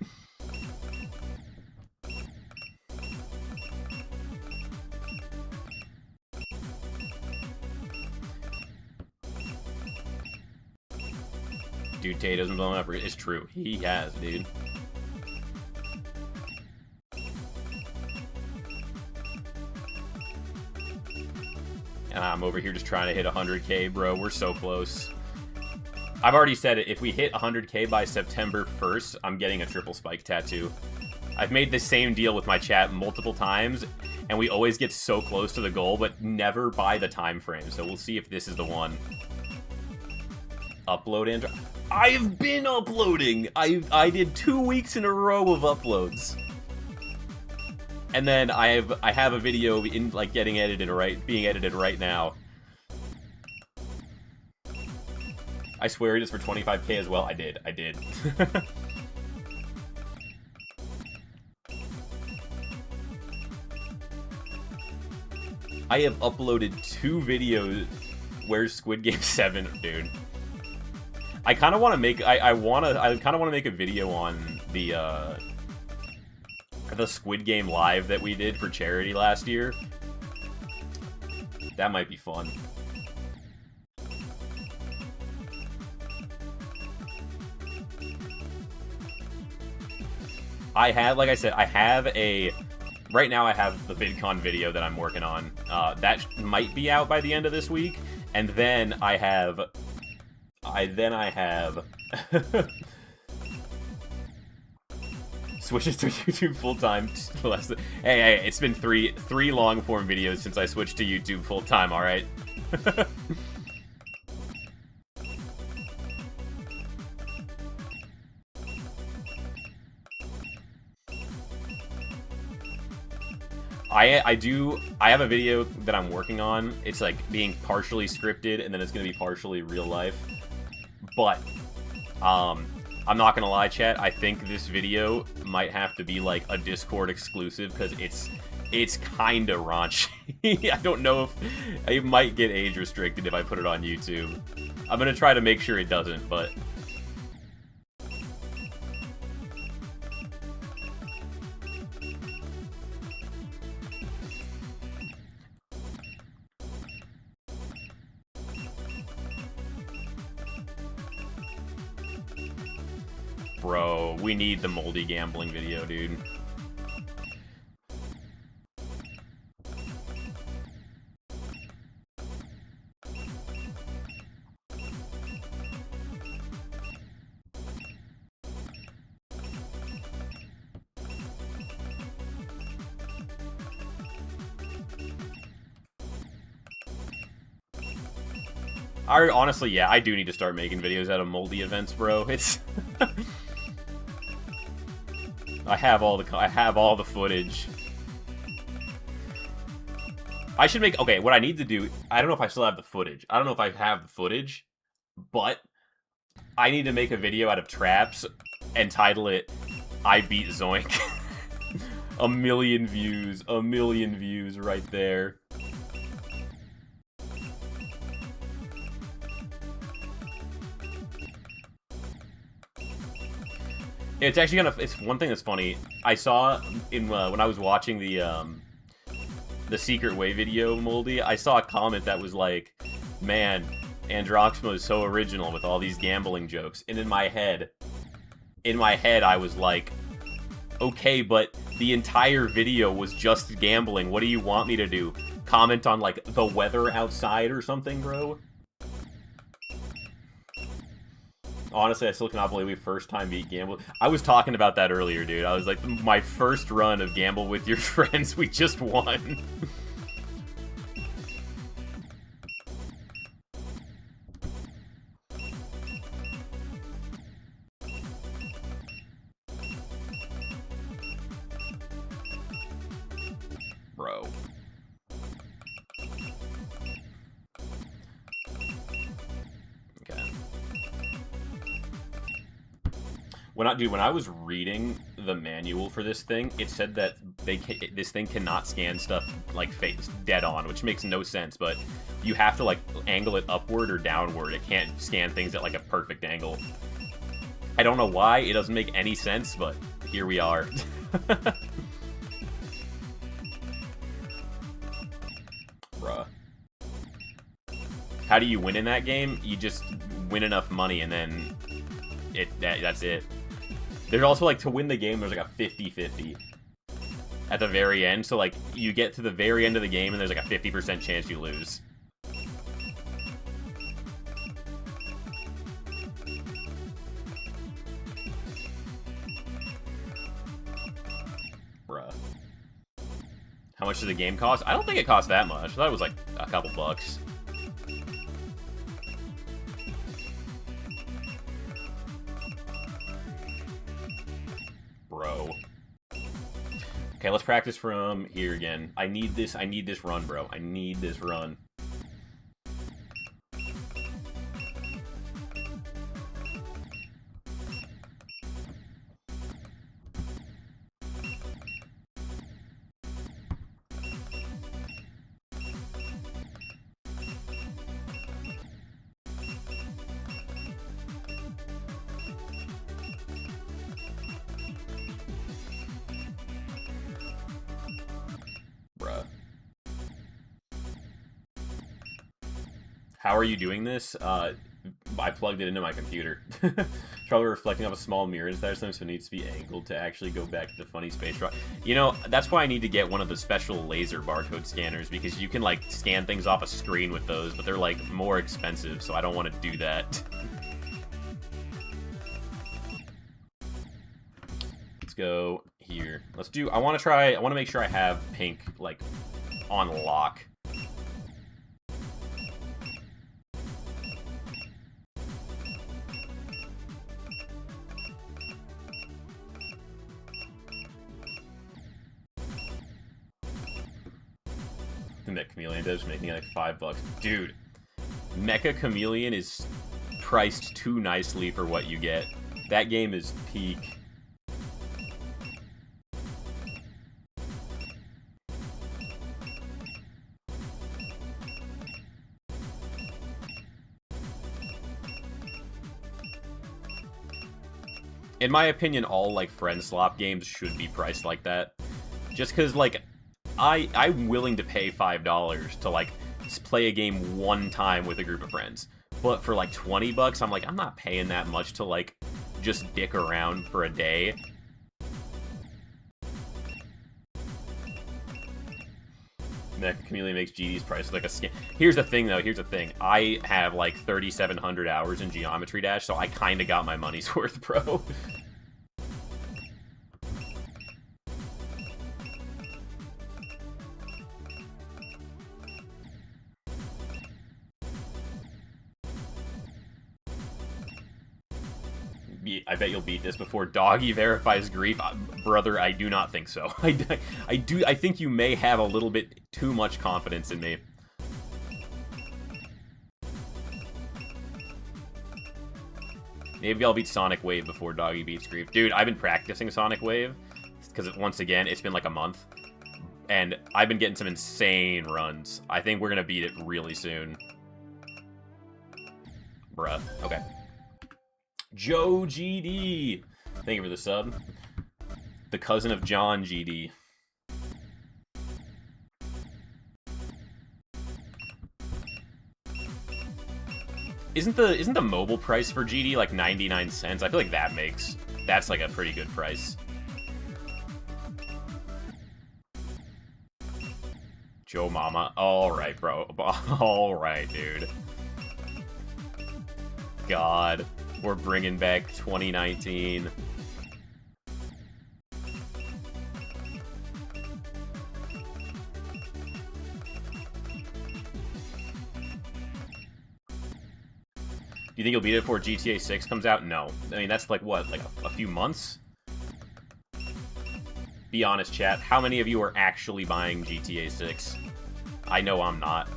Dude, Tay doesn't blow up. It's true. He has, dude. And I'm over here just trying to hit 100k, bro. We're so close. I've already said it. If we hit 100k by September 1st, I'm getting a triple spike tattoo. I've made the same deal with my chat multiple times, and we always get so close to the goal, but never by the time frame. So we'll see if this is the one. Upload and... I've been uploading! I did 2 weeks in a row of uploads. And then I have a video in like being edited right now. I swear it is for 25k as well. I did. I have uploaded 2 videos. Where's Squid Game 7, dude? I kind of want to make I kind of want to make a video on the Squid Game live that we did for charity last year. That might be fun. Like I said, right now I have the VidCon video that I'm working on. That might be out by the end of this week, and then I have switches to YouTube full-time. Hey, it's been three long-form videos since I switched to YouTube full-time, alright? I have a video that I'm working on. It's like being partially scripted, and then it's gonna be partially real life. But, I'm not gonna lie, chat, I think this video might have to be, like, a Discord exclusive, because it's kinda raunchy. I don't know if... it might get age restricted if I put it on YouTube. I'm gonna try to make sure it doesn't, but... Bro, we need the moldy gambling video, dude. Honestly, yeah, I do need to start making videos out of moldy events, bro. It's... I have all the footage. I should make... Okay, what I need to do... I don't know if I still have the footage. I don't know if I have the footage, but I need to make a video out of traps and title it, I Beat Zoink. A million views right there. It's actually it's one thing that's funny. I saw in when I was watching the Secret Way video, Moldy, I saw a comment that was like, man, Androxima is so original with all these gambling jokes. And in my head, I was like, okay, but the entire video was just gambling. What do you want me to do? Comment on, like, the weather outside or something, bro? Honestly, I still cannot believe we first time beat Gamble. I was talking about that earlier, dude. I was like, my first run of Gamble with your friends, we just won. Bro. Okay. When I was reading the manual for this thing, it said that this thing cannot scan stuff like face dead on, which makes no sense. But you have to like angle it upward or downward. It can't scan things at like a perfect angle. I don't know why. It doesn't make any sense, but here we are. Bruh. How do you win in that game? You just win enough money and then that's it. There's also, like, to win the game, there's, like, a 50-50 at the very end. So, like, you get to the very end of the game, and there's, like, a 50% chance you lose. Bruh. How much does the game cost? I don't think it costs that much. I thought it was, like, a couple bucks. Bro. Okay, let's practice from here again. I need this run, bro. I need this run. How are you doing this? I plugged it into my computer. Trouble reflecting off a small mirror instead, so it needs to be angled to actually go back to the funny space drop. You know, that's why I need to get one of the special laser barcode scanners, because you can, like, scan things off a screen with those, but they're, like, more expensive, so I don't want to do that. Let's go here. Let's do... I want to make sure I have pink, like, on lock. That Chameleon does, making like $5. Dude, Mecha Chameleon is priced too nicely for what you get. That game is peak. In my opinion, all like friend slop games should be priced like that. Just because, like, I'm willing to pay $5 to, like, play a game one time with a group of friends. But for, like, $20, I'm like, I'm not paying that much to, like, just dick around for a day. Mecha Chameleon makes GD's price like a scam. Here's the thing, though. Here's the thing. I have, like, 3,700 hours in Geometry Dash, so I kind of got my money's worth, bro. I bet you'll beat this before Doggy verifies grief. Brother, I do not think so. I think you may have a little bit too much confidence in me. Maybe I'll beat Sonic Wave before Doggy beats grief. Dude, I've been practicing Sonic Wave, because once again, it's been like a month. And I've been getting some insane runs. I think we're going to beat it really soon. Bruh. Okay. Joe GD. Thank you for the sub. The cousin of John GD. Isn't the mobile price for GD like 99 cents? I feel like that's like a pretty good price. Joe Mama. Alright, bro. Alright, dude. God. We're bringing back 2019. Do you think you'll beat it before GTA 6 comes out? No. I mean, that's like, what, like a few months? Be honest, chat. How many of you are actually buying GTA 6? I know I'm not.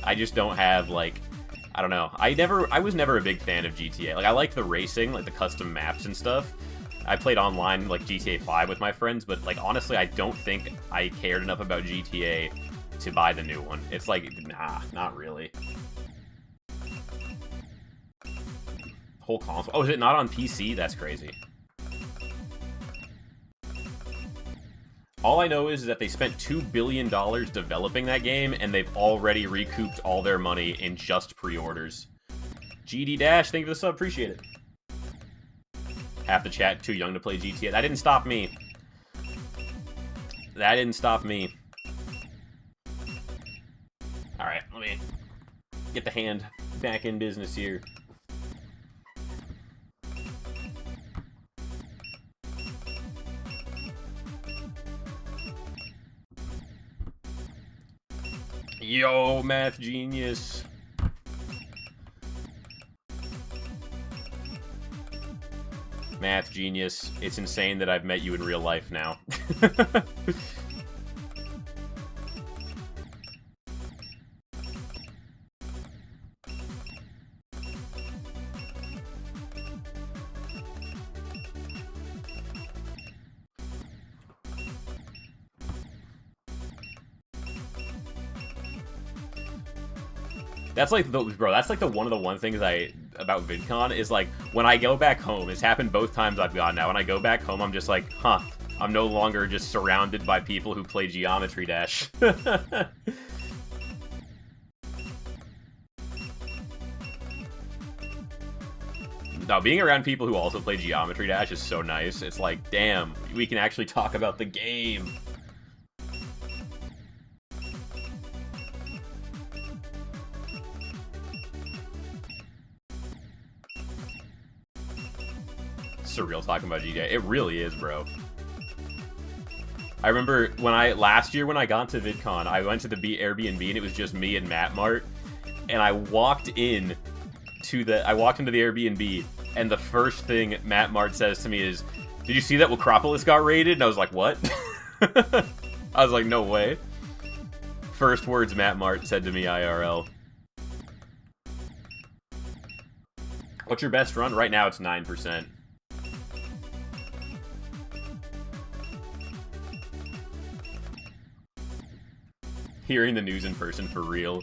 I just don't have, like... I don't know. I was never a big fan of GTA. Like, I like the racing, like the custom maps and stuff. I played online, like, GTA 5 with my friends, but, like, honestly, I don't think I cared enough about GTA to buy the new one. It's like, nah, not really. Whole console. Oh, is it not on PC? That's crazy. All I know is that they spent $2 billion developing that game, and they've already recouped all their money in just pre-orders. GD Dash, thank you for the sub, appreciate it. Half the chat too young to play GTA. That didn't stop me. That didn't stop me. Alright, let me get the hand back in business here. Yo, math genius. Math genius. It's insane that I've met you in real life now. That's like the one things about VidCon is like when I go back home, it's happened both times I've gone now. When I go back home, I'm just like, huh, I'm no longer just surrounded by people who play Geometry Dash. No, being around people who also play Geometry Dash is so nice. It's like, damn, we can actually talk about the game. Surreal talking about GTA. It really is, bro. I remember last year when I got to VidCon, I went to the Airbnb and it was just me and Matt Mart, and I walked into the Airbnb, and the first thing Matt Mart says to me is, "Did you see that Reccropolis got raided?" And I was like, "What?" I was like, "No way." First words Matt Mart said to me IRL. What's your best run? Right now it's 9%. Hearing the news in person for real.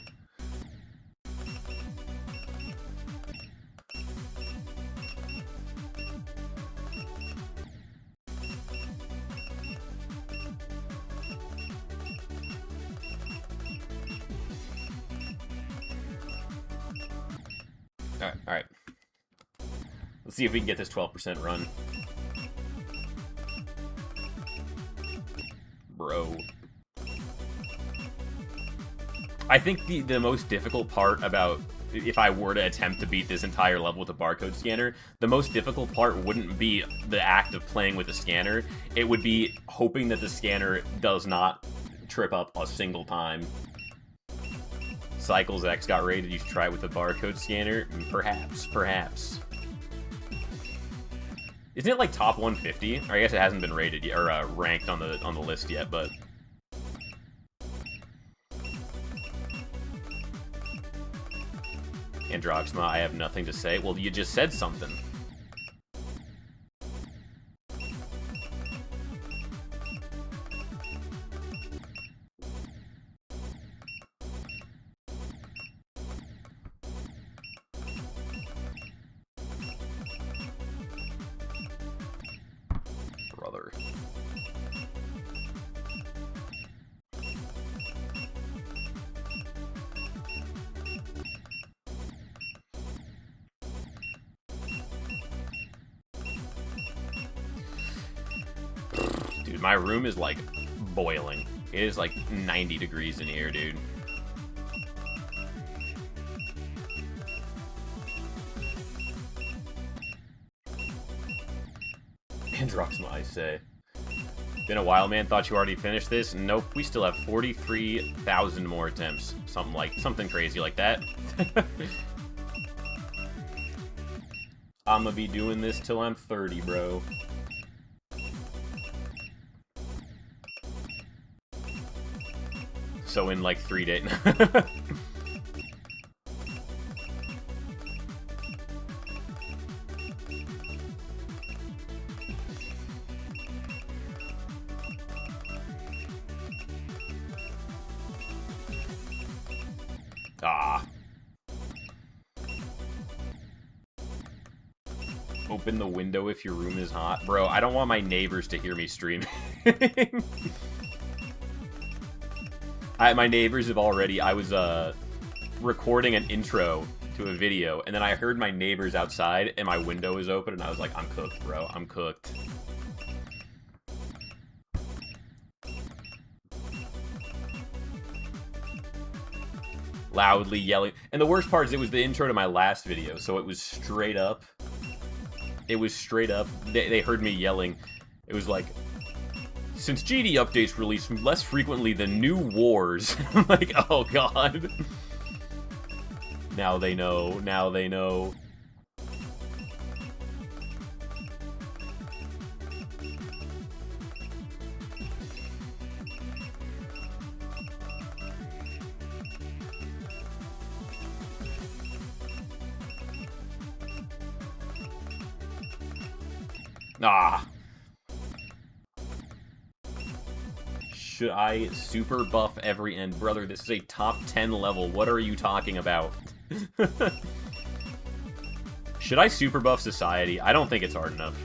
Alright. Let's see if we can get this 12% run. Bro. I think the most difficult part about if I were to attempt to beat this entire level with a barcode scanner, the most difficult part wouldn't be the act of playing with the scanner. It would be hoping that the scanner does not trip up a single time. Cycles X got raided. You should try it with the barcode scanner. Perhaps. Isn't it like top 150? Or I guess it hasn't been rated yet, or ranked on the list yet, but. Androxma, I have nothing to say. Well, you just said something. my room is like boiling. It is like 90 degrees in here, dude. Androxma, I say. Been a while, man. Thought you already finished this. Nope, we still have 43,000 more attempts. Something crazy like that. I'm gonna be doing this till I'm 30, bro. So in like 3 days. Ah. Open the window if your room is hot. Bro, I don't want my neighbors to hear me streaming. My neighbors have already... I was recording an intro to a video, and then I heard my neighbors outside, and my window was open, and I was like, I'm cooked, bro. I'm cooked. Loudly yelling. And the worst part is it was the intro to my last video, so it was straight up. It was straight up. They heard me yelling. It was like, since GD updates release less frequently than new wars. I'm like, oh god. Now they know. Now they know. Ah. Should I super buff every end? Brother, this is a top 10 level. What are you talking about? Should I super buff society? I don't think it's hard enough.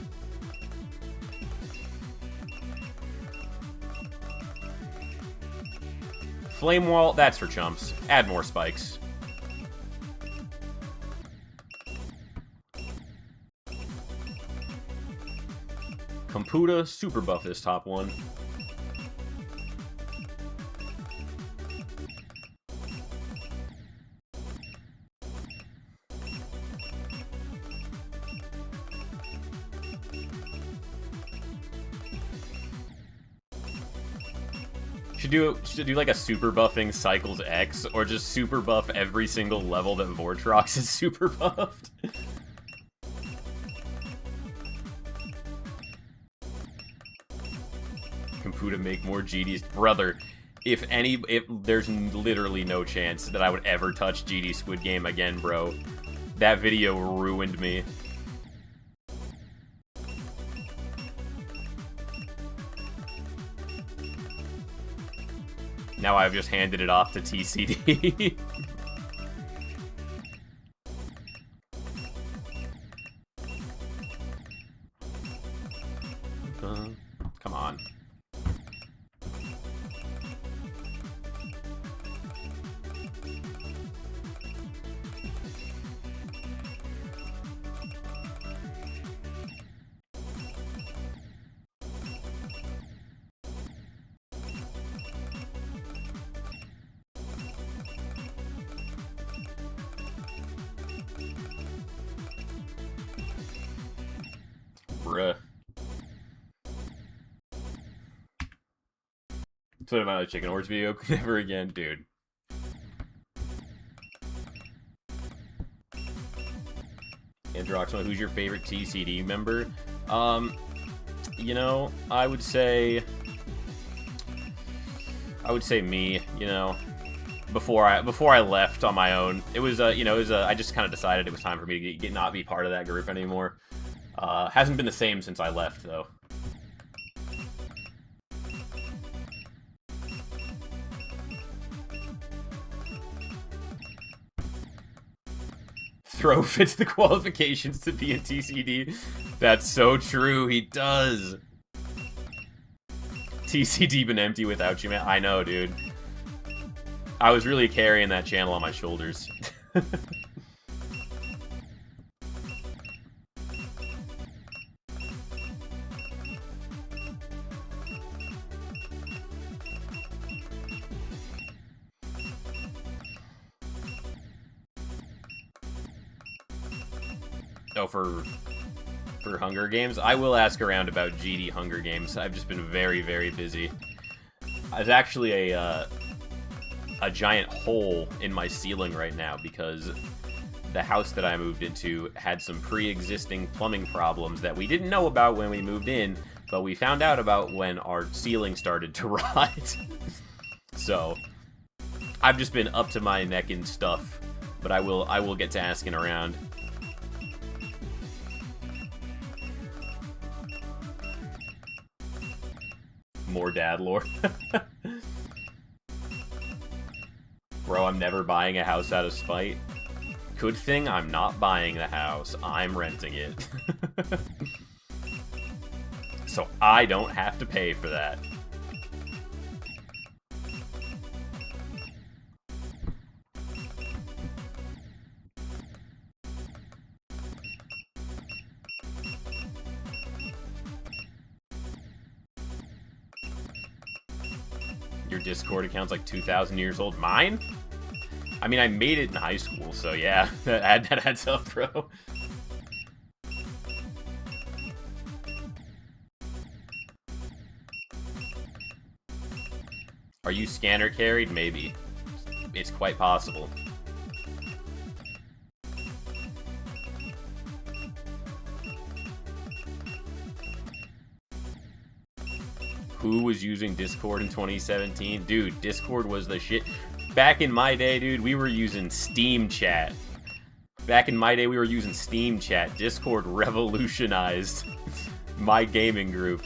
Flame wall, that's for chumps. Add more spikes. Computa, super buff this top one. Should do like a super buffing cycles X, or just super buff every single level that Vortrox is super buffed. Computa make more GDs. Brother, if there's literally no chance that I would ever touch GD Squid Game again, bro. That video ruined me. Now I've just handed it off to TCD. Come on. Bruh. So about a chicken horse video? Never again, dude. Androxma, who's your favorite TCD member? You know, I would say me, you know. Before I left on my own, it was you know, I just kind of decided it was time for me to not be part of that group anymore. Hasn't been the same since I left, though. Throw fits the qualifications to be in TCD. That's so true, he does. TCD been empty without you, man. I know, dude. I was really carrying that channel on my shoulders. Oh, for Hunger Games? I will ask around about GD Hunger Games. I've just been very, very busy. There's actually a giant hole in my ceiling right now because the house that I moved into had some pre-existing plumbing problems that we didn't know about when we moved in, but we found out about when our ceiling started to rot. So, I've just been up to my neck in stuff, but I will get to asking around. More dad lore. Bro, I'm never buying a house out of spite. Good thing I'm not buying the house. I'm renting it. So I don't have to pay for that. Your Discord account's like 2,000 years old. Mine? I mean, I made it in high school, so yeah, that adds up, bro. Are you scanner carried? Maybe. It's quite possible. Who was using Discord in 2017? Dude, Discord was the shit. Back in my day, dude, we were using Steam Chat. Discord revolutionized my gaming group.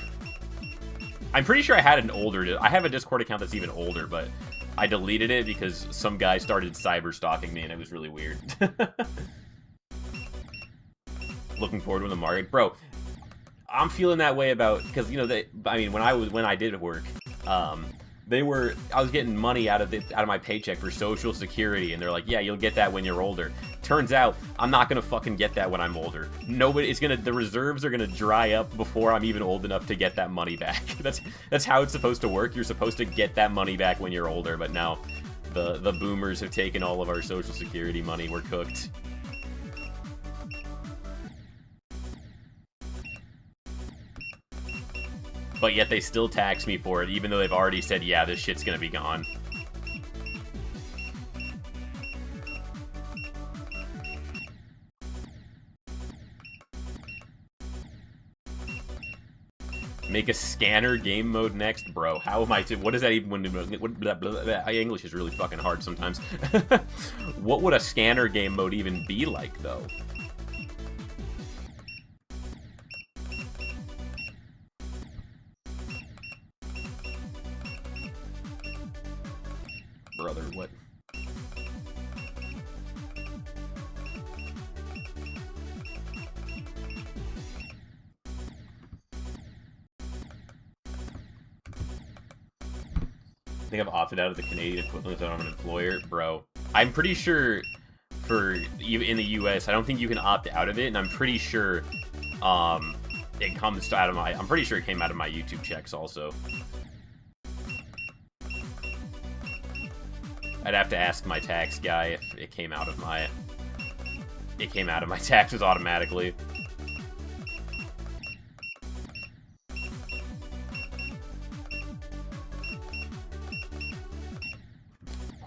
I'm pretty sure I had I have a Discord account that's even older, but I deleted it because some guy started cyber stalking me and it was really weird. Looking forward to the market. Bro, I'm feeling that way about, because, you know, when I did work, I was getting money out of my paycheck for Social Security, and they're like, yeah, you'll get that when you're older. Turns out, I'm not gonna fucking get that when I'm older. The reserves are gonna dry up before I'm even old enough to get that money back. That's how it's supposed to work. You're supposed to get that money back when you're older, but now the boomers have taken all of our Social Security money. We're cooked. But yet they still tax me for it, even though they've already said, yeah, this shit's gonna be gone. Make a scanner game mode next? Bro, how am I to... What does that even... English is really fucking hard sometimes. What would a scanner game mode even be like, though? Brother, what? I think I've opted out of the Canadian equivalent of an employer. Bro, I'm pretty sure in the US, I don't think you can opt out of it, and I'm pretty sure it comes out of I'm pretty sure it came out of my YouTube checks also. I'd have to ask my tax guy if it came out of my taxes automatically.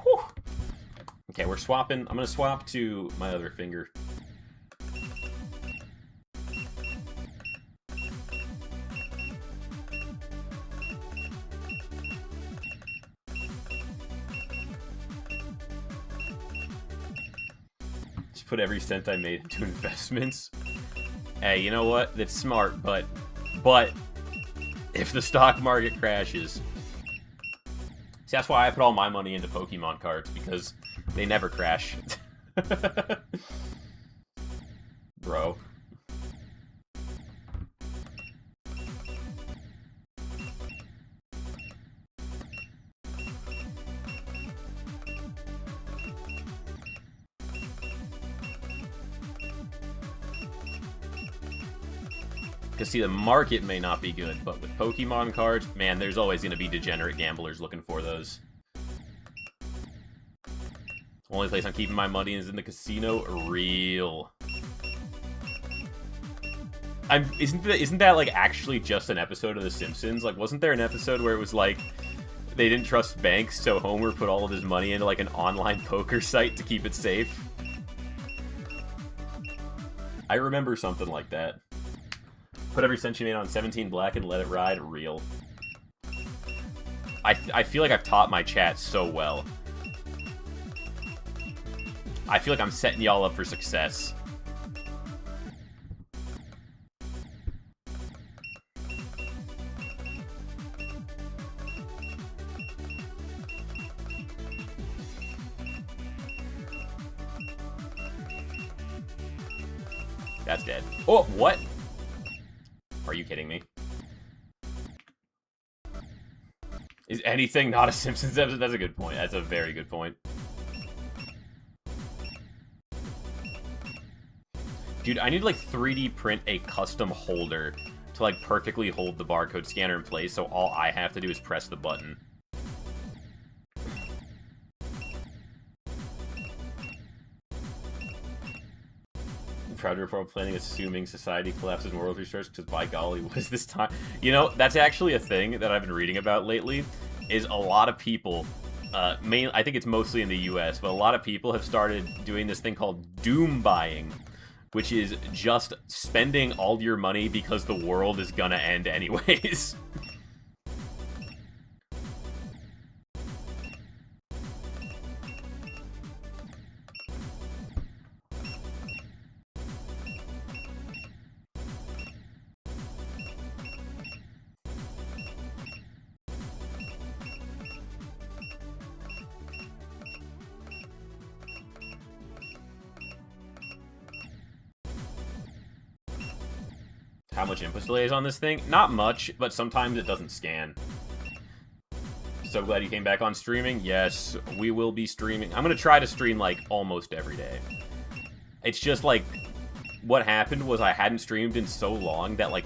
Whew. Okay, we're swapping. I'm gonna swap to my other finger. Put every cent I made into investments. Hey, you know what? That's smart, but if the stock market crashes... See, that's why I put all my money into Pokemon cards, because they never crash. Bro. Because, see, the market may not be good, but with Pokemon cards, man, there's always going to be degenerate gamblers looking for those. Only place I'm keeping my money is in the casino. Real. Isn't that like actually just an episode of The Simpsons? Like, wasn't there an episode where it was like they didn't trust banks, so Homer put all of his money into like an online poker site to keep it safe? I remember something like that. Put every cent you made on 17 Black and let it ride. Real. I feel like I've taught my chat so well. I feel like I'm setting y'all up for success. That's dead. Oh, what? Are you kidding me? Is anything not a Simpsons episode? That's a good point. That's a very good point. Dude, I need to, like, 3D print a custom holder to, like, perfectly hold the barcode scanner in place, so all I have to do is press the button. Proud to report planning, assuming society collapses and world restarts, because by golly, what is this time? You know, that's actually a thing that I've been reading about lately, is a lot of people, I think it's mostly in the US, but a lot of people have started doing this thing called doom buying, which is just spending all your money because the world is gonna end anyways. How much input delay is on this thing? Not much, but sometimes it doesn't scan. So glad you came back on streaming. Yes, we will be streaming. I'm going to try to stream, like, almost every day. It's just, like, what happened was I hadn't streamed in so long that, like,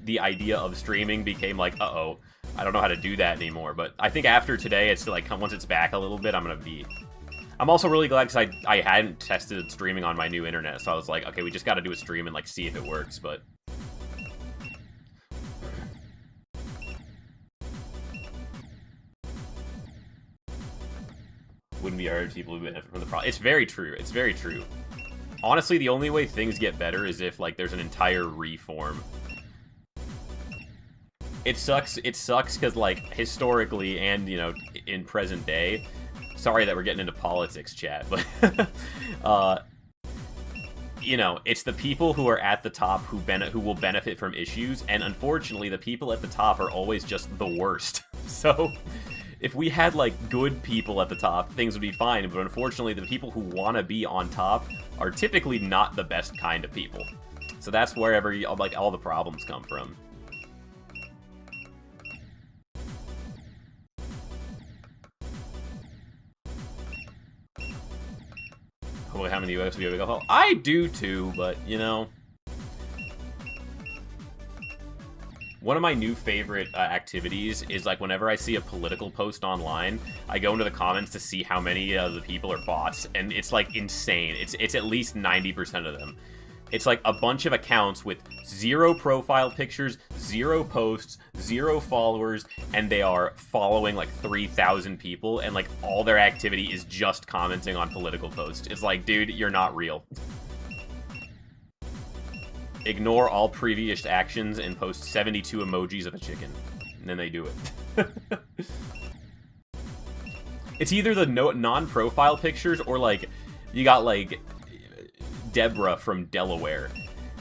the idea of streaming became, like, uh-oh, I don't know how to do that anymore. But I think after today, it's, like, once it's back a little bit, I'm going to be... I'm also really glad because I hadn't tested streaming on my new internet, so I was like, okay, we just got to do a stream and, like, see if it works, but... Wouldn't be hard, people who benefit from the problem. It's very true. It's very true. Honestly, the only way things get better is if, like, there's an entire reform. It sucks because, like, historically and, you know, in present day... Sorry that we're getting into politics, chat, but... you know, it's the people who are at the top who will benefit from issues, and unfortunately, the people at the top are always just the worst. So... If we had, like, good people at the top, things would be fine, but unfortunately, the people who want to be on top are typically not the best kind of people. So that's wherever, like, all the problems come from. Oh, how many US we have? I do too, but, you know... One of my new favorite activities is, like, whenever I see a political post online, I go into the comments to see how many of the people are bots, and it's, like, insane. It's at least 90% of them. It's, like, a bunch of accounts with 0 profile pictures, 0 posts, 0 followers, and they are following, like, 3,000 people, and, like, all their activity is just commenting on political posts. It's like, dude, you're not real. Ignore all previous actions and post 72 emojis of a chicken. And then they do it. It's either the non-profile pictures or, like, you got, like, Deborah from Delaware.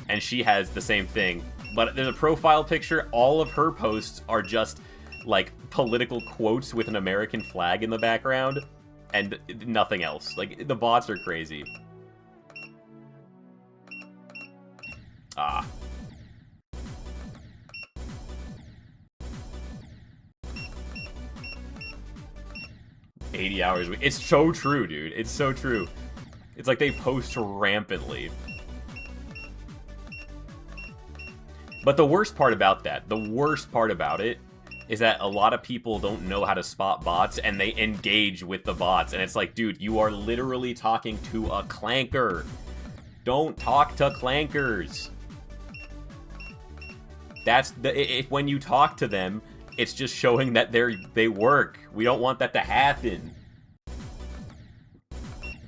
And she has the same thing. But there's a profile picture. All of her posts are just, like, political quotes with an American flag in the background. And nothing else. Like, the bots are crazy. Ah. $80 a week. It's so true, dude. It's so true. It's like they post rampantly. But the worst part about that, the worst part about it, is that a lot of people don't know how to spot bots, and they engage with the bots. And it's like, dude, you are literally talking to a clanker. Don't talk to clankers. That's if when you talk to them, it's just showing that they work. We don't want that to happen.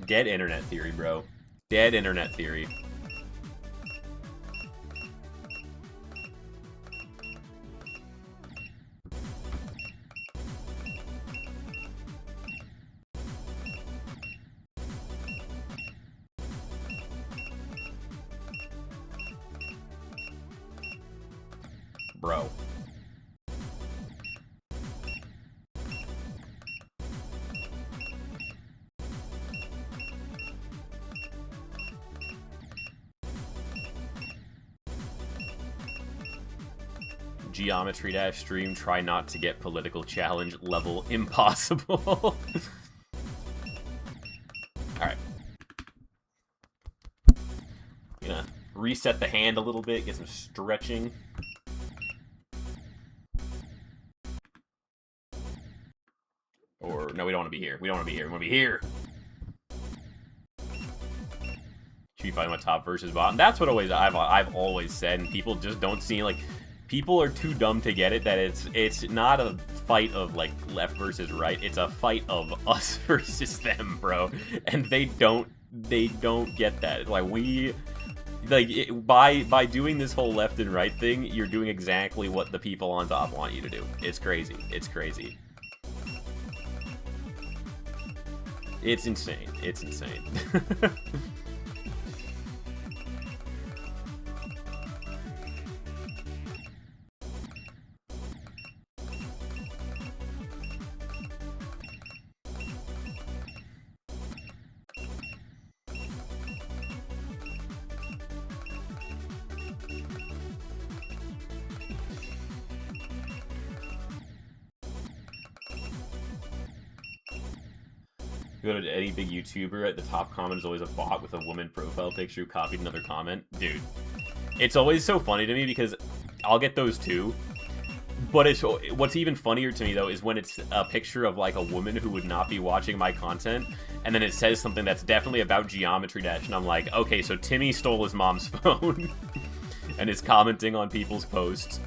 Dead internet theory, bro. Dead internet theory. Bro. Geometry Dash stream, try not to get political challenge level impossible. Alright. Gonna reset the hand a little bit, get some stretching. Or, no, we don't want to be here. We don't want to be here. We want to be here. Should be fighting my top versus bottom. That's what I've always said, and people just don't see, like, people are too dumb to get it, that it's not a fight of, like, left versus right. It's a fight of us versus them, bro. And they don't get that. Like, by doing this whole left and right thing, you're doing exactly what the people on top want you to do. It's crazy. It's crazy. It's insane. It's insane. Go to any big YouTuber, at the top comment is always a bot with a woman profile picture who copied another comment. Dude, it's always so funny to me because I'll get those too. But what's even funnier to me, though, is when it's a picture of, like, a woman who would not be watching my content, and then it says something that's definitely about Geometry Dash, and I'm like, okay, so Timmy stole his mom's phone and is commenting on people's posts.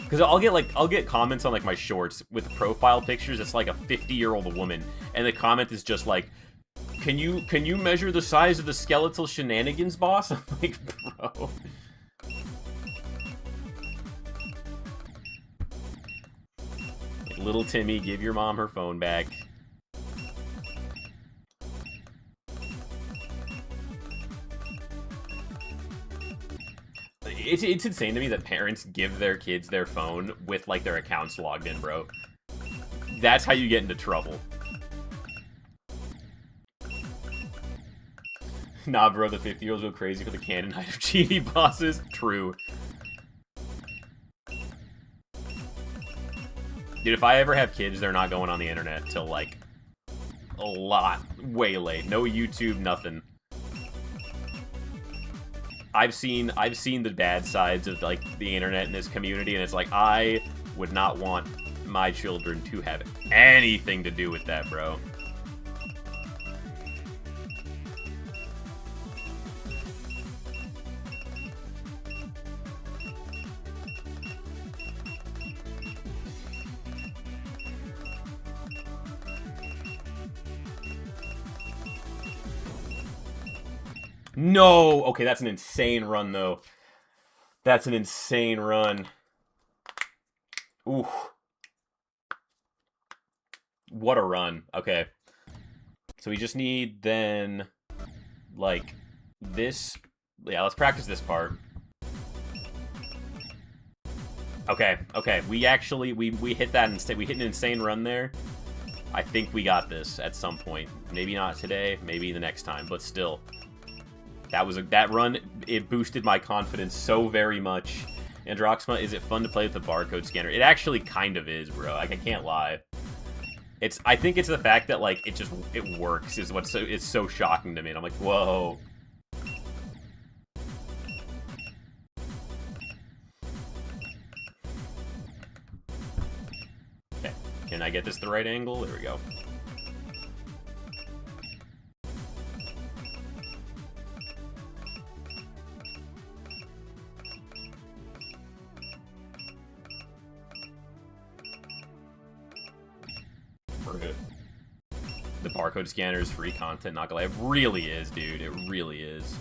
Because I'll get comments on, like, my shorts with profile pictures. It's like a 50-year-old woman, and the comment is just like, "Can you measure the size of the skeletal shenanigans, boss?" I'm like, bro. Like, little Timmy, give your mom her phone back. It's insane to me that parents give their kids their phone with, like, their accounts logged in, bro. That's how you get into trouble. Nah, bro, the 50-year-olds go crazy for the canon height of genie bosses. True. Dude, if I ever have kids, they're not going on the internet till, like, a lot. Way late. No YouTube, nothing. I've seen the bad sides of, like, the internet in this community, and it's like, I would not want my children to have anything to do with that, bro. No! Okay, that's an insane run, though. That's an insane run. Ooh. What a run. Okay. So we just need, then, like, this. Yeah, let's practice this part. Okay, okay. We actually, we hit that, we hit an insane run there. I think we got this at some point. Maybe not today, maybe the next time, but still. That run, it boosted my confidence so very much. Androxma, is it fun to play with the barcode scanner? It actually kind of is, bro. Like, I can't lie. I think it's the fact that, like, it works is what's it's so shocking to me. And I'm like, whoa. Okay, can I get this the right angle? There we go. Bruh. The barcode scanner is free content, not gonna lie. It really is, dude. It really is.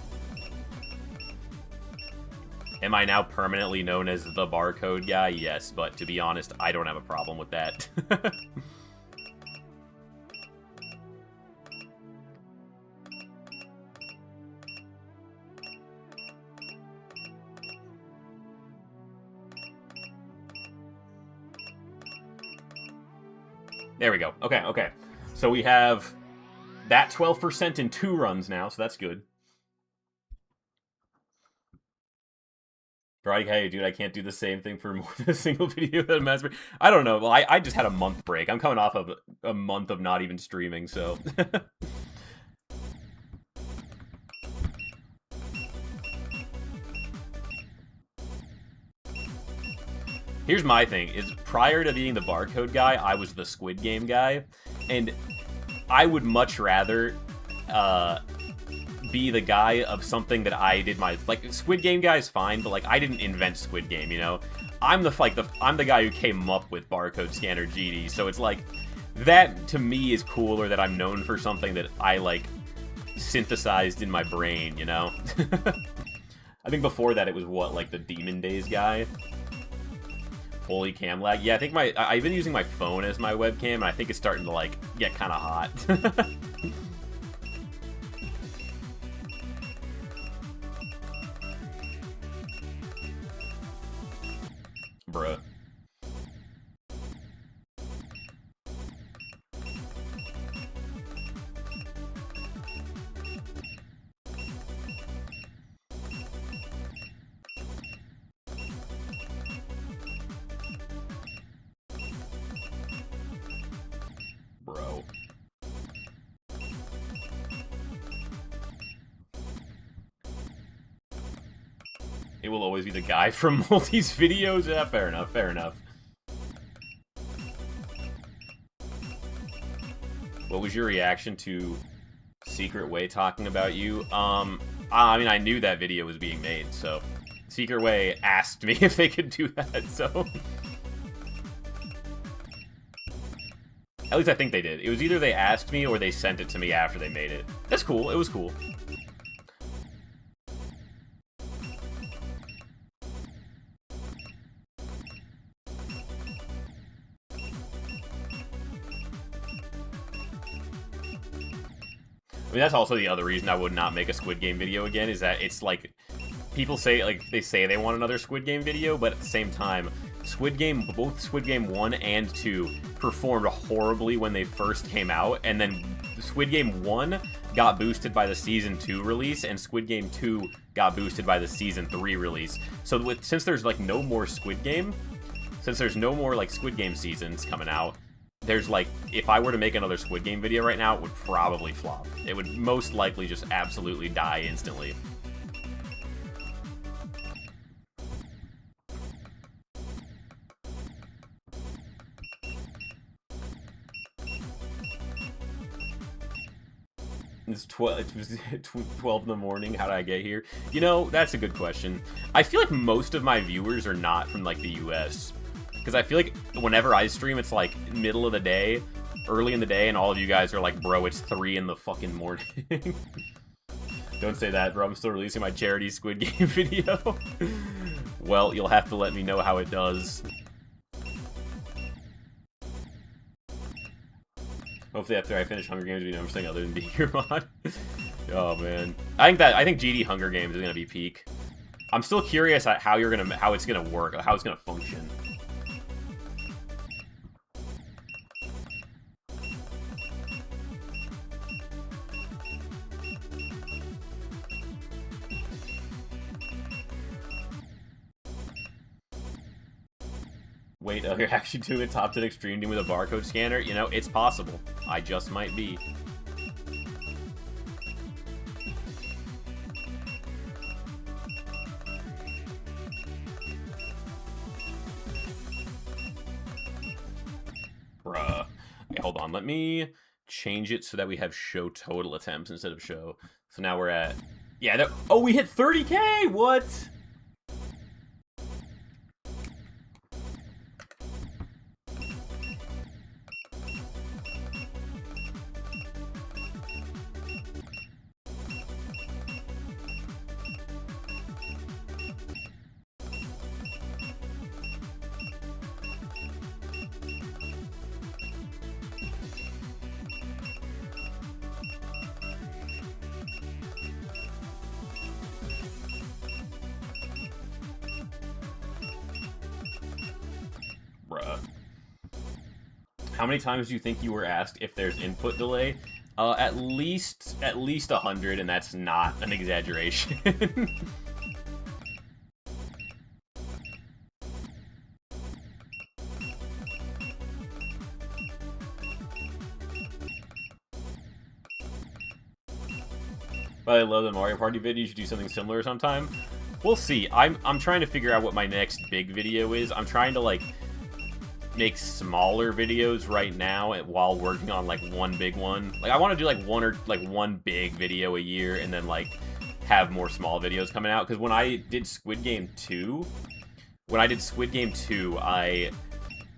Am I now permanently known as the barcode guy? Yes, but to be honest, I don't have a problem with that. There we go. Okay, okay. So we have that 12% in 2 runs now, so that's good. Right, hey, dude, I can't do the same thing for more than a single video that mass break. I don't know. Well, I just had a month break. I'm coming off of a month of not even streaming, so... Here's my thing, is prior to being the barcode guy, I was the Squid Game guy, and I would much rather be the guy of something that I did my... Like, Squid Game guy is fine, but, like, I didn't invent Squid Game, you know? I'm the guy who came up with Barcode Scanner GD, so it's like, that to me is cooler that I'm known for something that I, like, synthesized in my brain, you know? I think before that it was, what, like, the Demon Days guy? Holy cam lag. Yeah, I think I've been using my phone as my webcam, and I think it's starting to, like, get kind of hot. Bruh. Bro. It will always be the guy from Multi's videos? Yeah, fair enough, fair enough. What was your reaction to Secret Way talking about you? I mean, I knew that video was being made, so... Secret Way asked me if they could do that, so... At least I think they did. It was either they asked me or they sent it to me after they made it. That's cool. It was cool. I mean, that's also the other reason I would not make a Squid Game video again, is that it's like... People say, like, they say they want another Squid Game video, but at the same time... both Squid Game 1 and 2 performed horribly when they first came out, and then Squid Game 1 got boosted by the Season 2 release, and Squid Game 2 got boosted by the Season 3 release. So since there's, like, no more Squid Game, since there's no more, like, Squid Game seasons coming out, there's, like, if I were to make another Squid Game video right now, it would probably flop. It would most likely just absolutely die instantly. It's 12 in the morning. How did I get here? You know, that's a good question. I feel like most of my viewers are not from, like, the US. Because I feel like whenever I stream, it's, like, middle of the day, early in the day, and all of you guys are like, bro, it's 3 in the fucking morning. Don't say that, bro. I'm still releasing my charity Squid Game video. Well, you'll have to let me know how it does. Hopefully after I finish Hunger Games, we know something other than being your mod. Oh man, I think GD Hunger Games is gonna be peak. I'm still curious at how it's gonna work, how it's gonna function. Wait, you're actually doing a top 10 extreme team with a barcode scanner? You know, it's possible. I just might be. Bruh. Okay, hold on. Let me change it so that we have show total attempts instead of show. So now we're at... Yeah, oh, we hit 30K! What? How many times do you think you were asked if there's input delay? At least 100, and that's not an exaggeration. But I love the Mario Party video. You should do something similar sometime. We'll see. I'm trying to figure out what my next big video is. I'm trying to like make smaller videos right now while working on like one big one. Like I want to do like one big video a year and then like have more small videos coming out. Because when I did Squid Game 2, I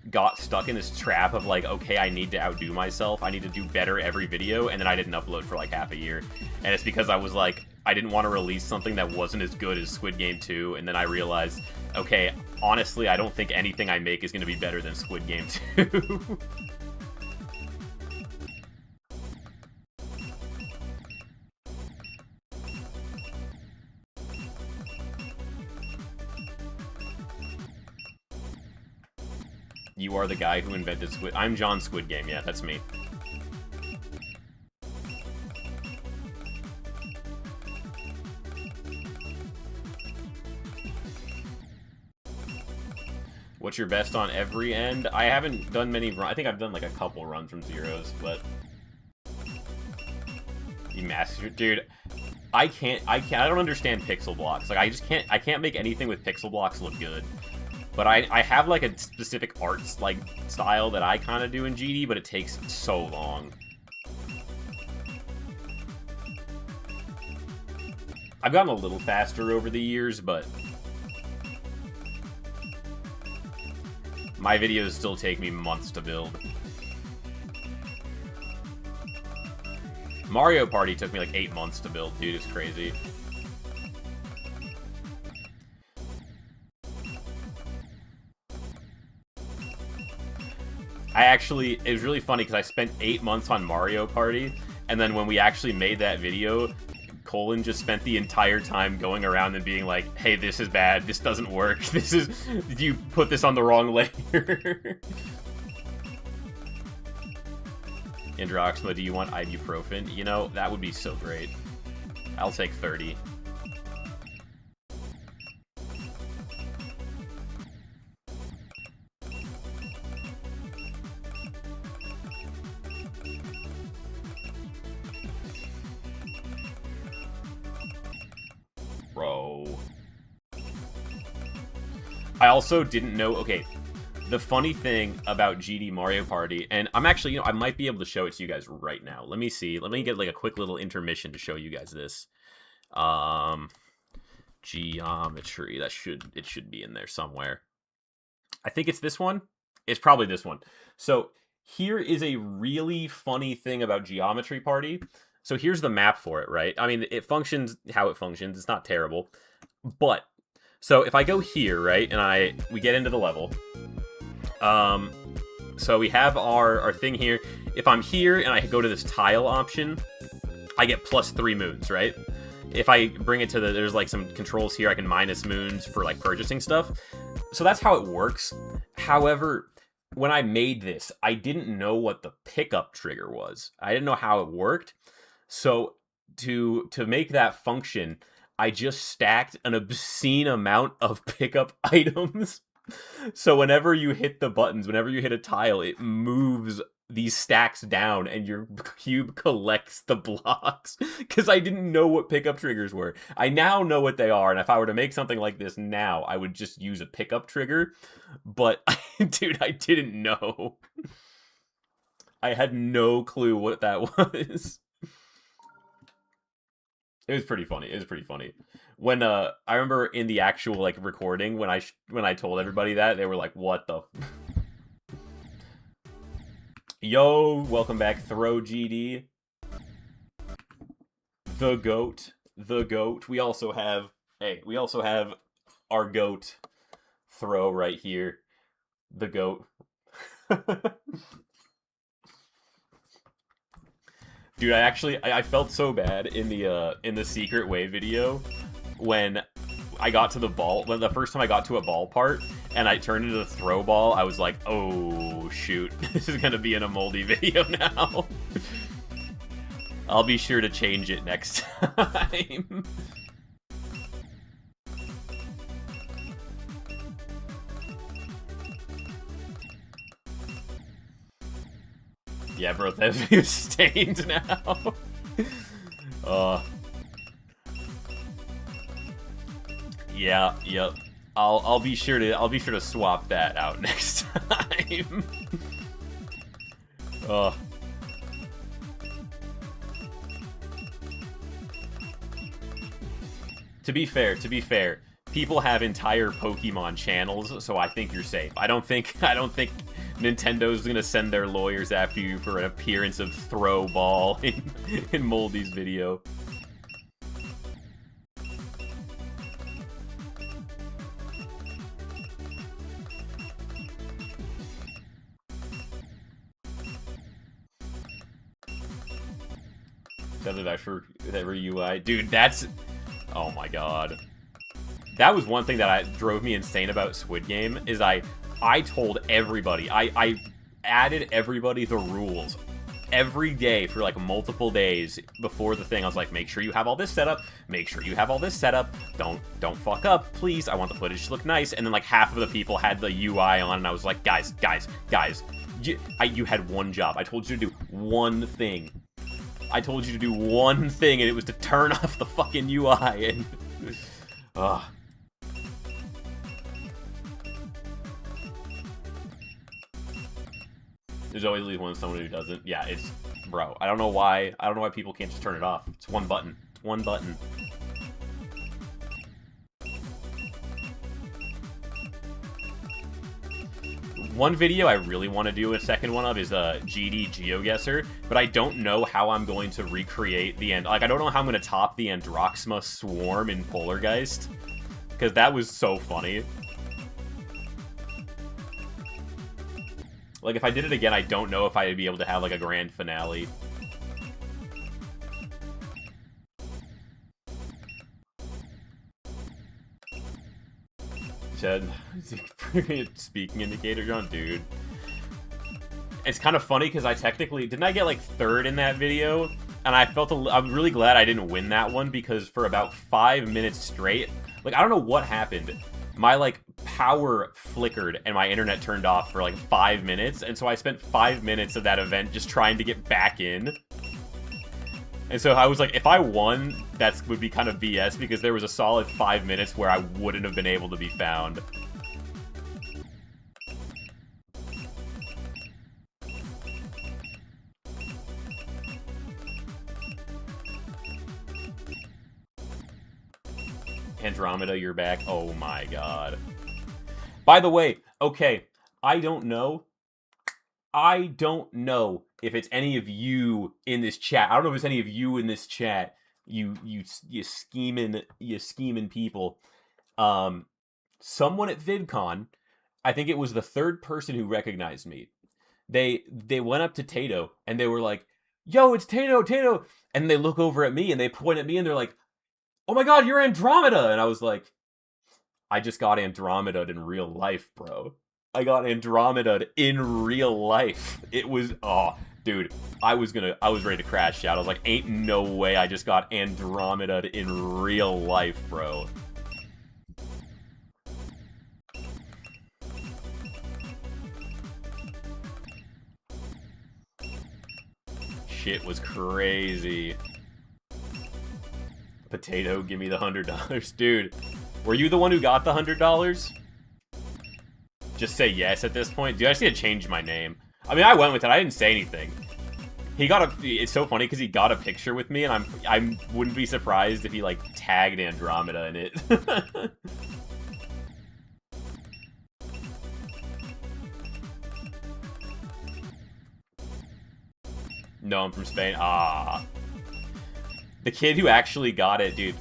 got stuck in this trap of like, okay, I need to outdo myself. I need to do better every video, and then I didn't upload for like half a year. And it's because I was like, I didn't want to release something that wasn't as good as Squid Game 2, and then I realized, okay, honestly, I don't think anything I make is going to be better than Squid Game 2. You are the guy who invented Squid... I'm John Squid Game, yeah, that's me. What's your best on every end? I haven't done many runs. I think I've done like a couple runs from zeros, but... You mastered... Dude, I don't understand pixel blocks. Like, I can't make anything with pixel blocks look good. But I have like a specific arts like style that I kind of do in GD, but it takes so long. I've gotten a little faster over the years, but my videos still take me months to build. Mario Party took me like 8 months to build, dude. It's crazy. It was really funny because I spent 8 months on Mario Party, and then when we actually made that video, Colin just spent the entire time going around and being like, hey, this is bad, this doesn't work, you put this on the wrong layer. Androxma, do you want ibuprofen? You know, that would be so great. I'll take 30. Bro. I also didn't know... Okay, the funny thing about GD Mario Party, and I'm actually, I might be able to show it to you guys right now. Let me see. Let me get like a quick little intermission to show you guys this. Geometry. It should be in there somewhere. I think it's this one. It's probably this one. So here is a really funny thing about Geometry Party. So here's the map for it, right? I mean, it functions how it functions. It's not terrible. But, so if I go here, right, and we get into the level. So we have our thing here. If I'm here and I go to this tile option, I get +3 moons, right? If I bring it to there's like some controls here, I can minus moons for like purchasing stuff. So that's how it works. However, when I made this, I didn't know what the pickup trigger was. I didn't know how it worked. So to make that function, I just stacked an obscene amount of pickup items. So whenever you hit the buttons, whenever you hit a tile, it moves these stacks down and your cube collects the blocks. Because I didn't know what pickup triggers were. I now know what they are, and if I were to make something like this now, I would just use a pickup trigger. But, dude, I didn't know. I had no clue what that was. It was pretty funny. It was pretty funny. When I remember in the actual like recording when I told everybody that, they were like, "What the?" Yo, welcome back, Throw GD. The goat, the goat. We also have our goat, Throw right here. The goat. Dude, I felt so bad in the Secret Way video when I got to the ball, when the first time I got to a ball part, and I turned into the throw ball, I was like, oh, shoot. This is going to be in a moldy video now. I'll be sure to change it next time. Yeah, bro, that video's stained now. Yeah, yep. I'll be sure to swap that out next time. To be fair, people have entire Pokemon channels, so I think you're safe. I don't think Nintendo's gonna send their lawyers after you for an appearance of throw ball in Moldy's video. That were UI. Dude, that's... Oh my god. That was one thing that drove me insane about Squid Game, is I told everybody, I added everybody the rules every day for like multiple days before the thing. I was like, make sure you have all this set up, make sure you have all this set up, don't fuck up, please, I want the footage to look nice. And then like half of the people had the UI on, and I was like, guys, you had one job. I told you to do one thing. I told you to do one thing, and it was to turn off the fucking UI, and... There's always at least someone who doesn't. Yeah, it's... Bro, I don't know why people can't just turn it off. It's one button. It's one button. One video I really want to do a second one of is a GD GeoGuessr, but I don't know how I'm going to recreate the end. Like, I don't know how I'm going to top the Androxma swarm in Polargeist, because that was so funny. Like, if I did it again, I don't know if I'd be able to have, like, a grand finale. Said, speaking indicator, John, dude. It's kind of funny, because I technically... Didn't I get, like, third in that video? And I felt... I'm really glad I didn't win that one, because for about 5 minutes straight... Like, I don't know what happened. My, like, power flickered and my internet turned off for, like, 5 minutes. And so I spent 5 minutes of that event just trying to get back in. And so I was like, if I won, that would be kind of BS, because there was a solid 5 minutes where I wouldn't have been able to be found. Andromeda, you're back. Oh my god. By the way, okay, I don't know if it's any of you in this chat. I don't know if it's any of you in this chat, you scheming people. Someone at VidCon, I think it was the third person who recognized me. They went up to Tato and they were like, "Yo, it's Tato." And they look over at me and they point at me and they're like, "Oh my god, you're Andromeda!" And I was like, I just got Andromeda'd in real life, bro. I got Andromeda'd in real life. It was, oh, dude, I was ready to crash out. I was like, ain't no way I just got Andromeda'd in real life, bro. Shit was crazy. Potato, give me the $100. Dude, were you the one who got the $100? Just say yes at this point. Dude, I just need to change my name. I mean, I went with it. I didn't say anything. He got a... It's so funny because he got a picture with me, and I wouldn't be surprised if he, like, tagged Andromeda in it. No, I'm from Spain. Ah. The kid who actually got it, dude,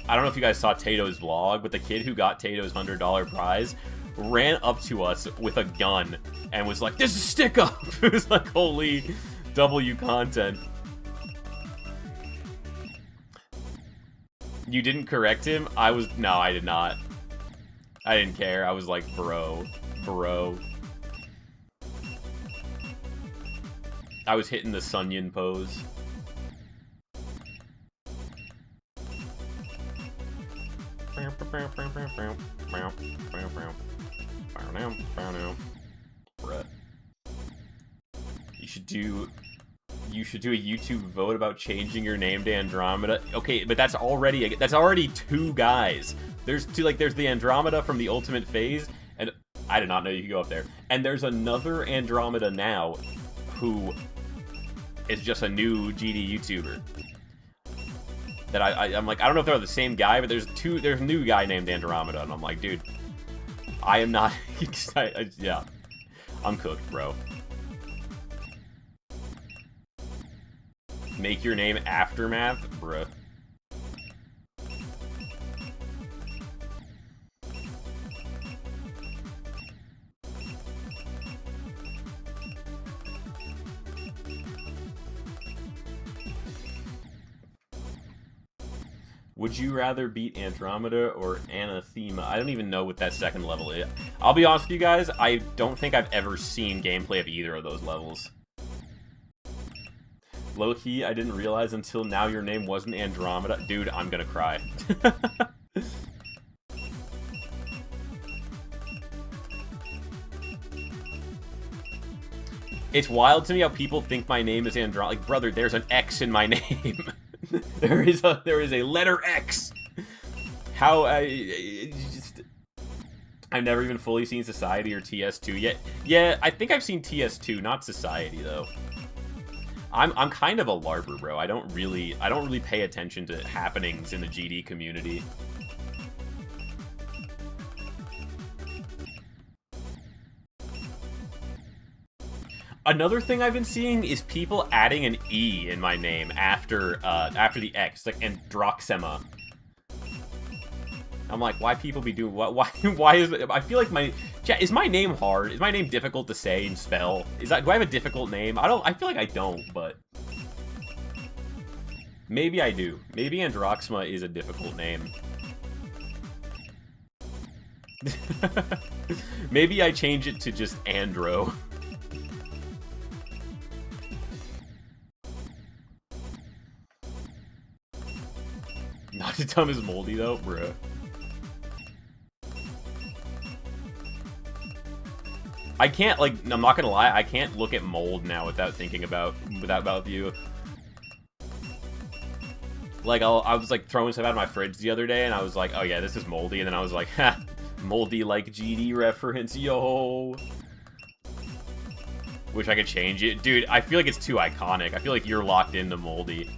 I don't know if you guys saw Tato's vlog, but the kid who got Tato's $100 prize ran up to us with a gun and was like, "This is stick up!" It was like, holy W content. You didn't correct him? No, I did not. I didn't care. I was like, bro. I was hitting the Sunyan pose. Bruh. You should do a YouTube vote about changing your name to Andromeda. Okay, but that's already 2 guys. There's the Andromeda from the Ultimate Phase, and I did not know you could go up there. And there's another Andromeda now who is just a new GD YouTuber. That I'm like, I don't know if they're the same guy, but there's a new guy named Andromeda, and I'm like, dude, I am not excited. Yeah, I'm cooked, bro. Make your name Aftermath, bruh. Would you rather beat Andromeda or Anathema? I don't even know what that second level is. I'll be honest with you guys, I don't think I've ever seen gameplay of either of those levels. Low-key, I didn't realize until now your name wasn't Andromeda. Dude, I'm gonna cry. It's wild to me how people think my name is Andromeda. Like, brother, there's an X in my name. there is a letter X. How I've never even fully seen Society or TS2 yet. Yeah, I think I've seen TS2, not Society though. I'm kind of a LARPer, bro. I don't really pay attention to happenings in the GD community. Another thing I've been seeing is people adding an E in my name after the X, like Androxema. I'm like, why people be doing what? Why is it? I feel like is my name hard? Is my name difficult to say and spell? Do I have a difficult name? I feel like I don't, but maybe I do. Maybe Androxema is a difficult name. Maybe I change it to just Andro. Not as dumb as Moldy though, bruh. I can't, like, I'm not gonna lie, I can't look at mold now without thinking about you. Like, I was, like, throwing stuff out of my fridge the other day, and I was like, oh yeah, this is moldy, and then I was like, ha, moldy, like, GD reference, yo. Wish I could change it. Dude, I feel like it's too iconic. I feel like you're locked into moldy.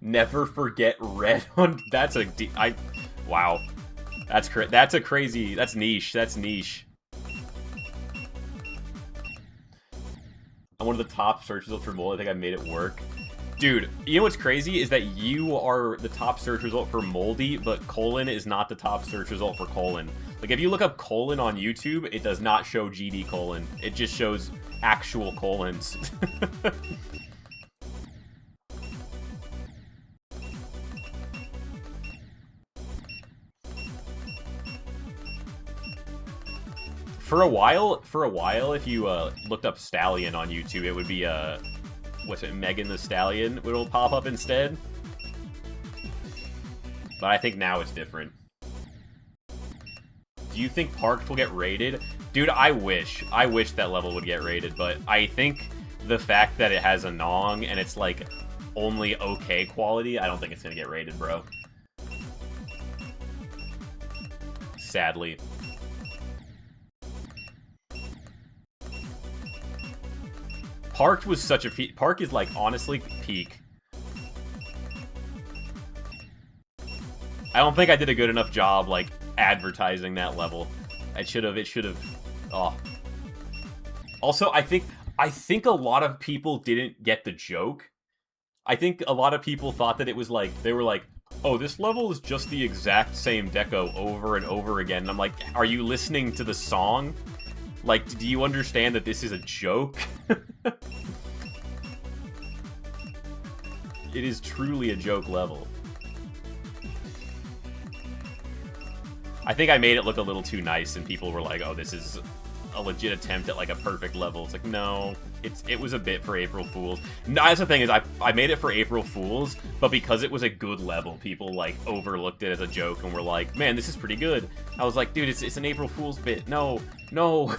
Never forget red on, wow. That's a crazy, that's niche, I'm one of the top search results for Moldy. I think I made it work. Dude, you know what's crazy is that you are the top search result for Moldy, but colon is not the top search result for colon. Like, if you look up colon on YouTube, it does not show GD colon. It just shows actual colons. For a while, if you looked up Stallion on YouTube, it would be what's it, Megan the Stallion will pop up instead. But I think now it's different. Do you think Parked will get rated? Dude, I wish that level would get rated, but I think the fact that it has a Nong and it's like only okay quality, I don't think it's gonna get rated, bro. Sadly. Parked was such a Park is like honestly peak. I don't think I did a good enough job like advertising that level. It should have. Oh. Also, I think a lot of people didn't get the joke. I think a lot of people thought that it was like they were like, "Oh, this level is just the exact same deco over and over again." And I'm like, "Are you listening to the song? Like, do you understand that this is a joke?" It is truly a joke level. I think I made it look a little too nice, and people were like, "Oh, this is a legit attempt at like a perfect level." It's like, no, it was a bit for April Fools. No, that's the thing is, I made it for April Fools, but because it was a good level, people like overlooked it as a joke and were like, "Man, this is pretty good." I was like, "Dude, it's an April Fools bit. No, no."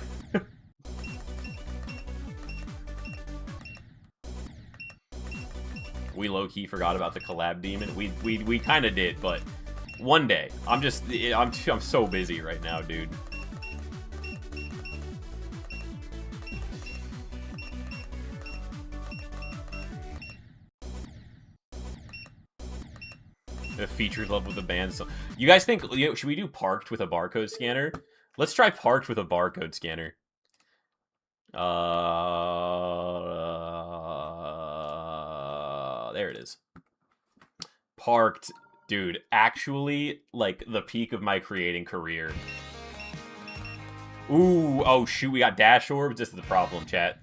We low-key forgot about the collab demon. We kind of did, but one day. I'm so busy right now, dude. The features love with the band. So, you guys think, should we do parked with a barcode scanner? Let's try parked with a barcode scanner. There it is. Parked, dude. Actually, like the peak of my creating career. Ooh, oh shoot, we got dash orbs. This is the problem, chat.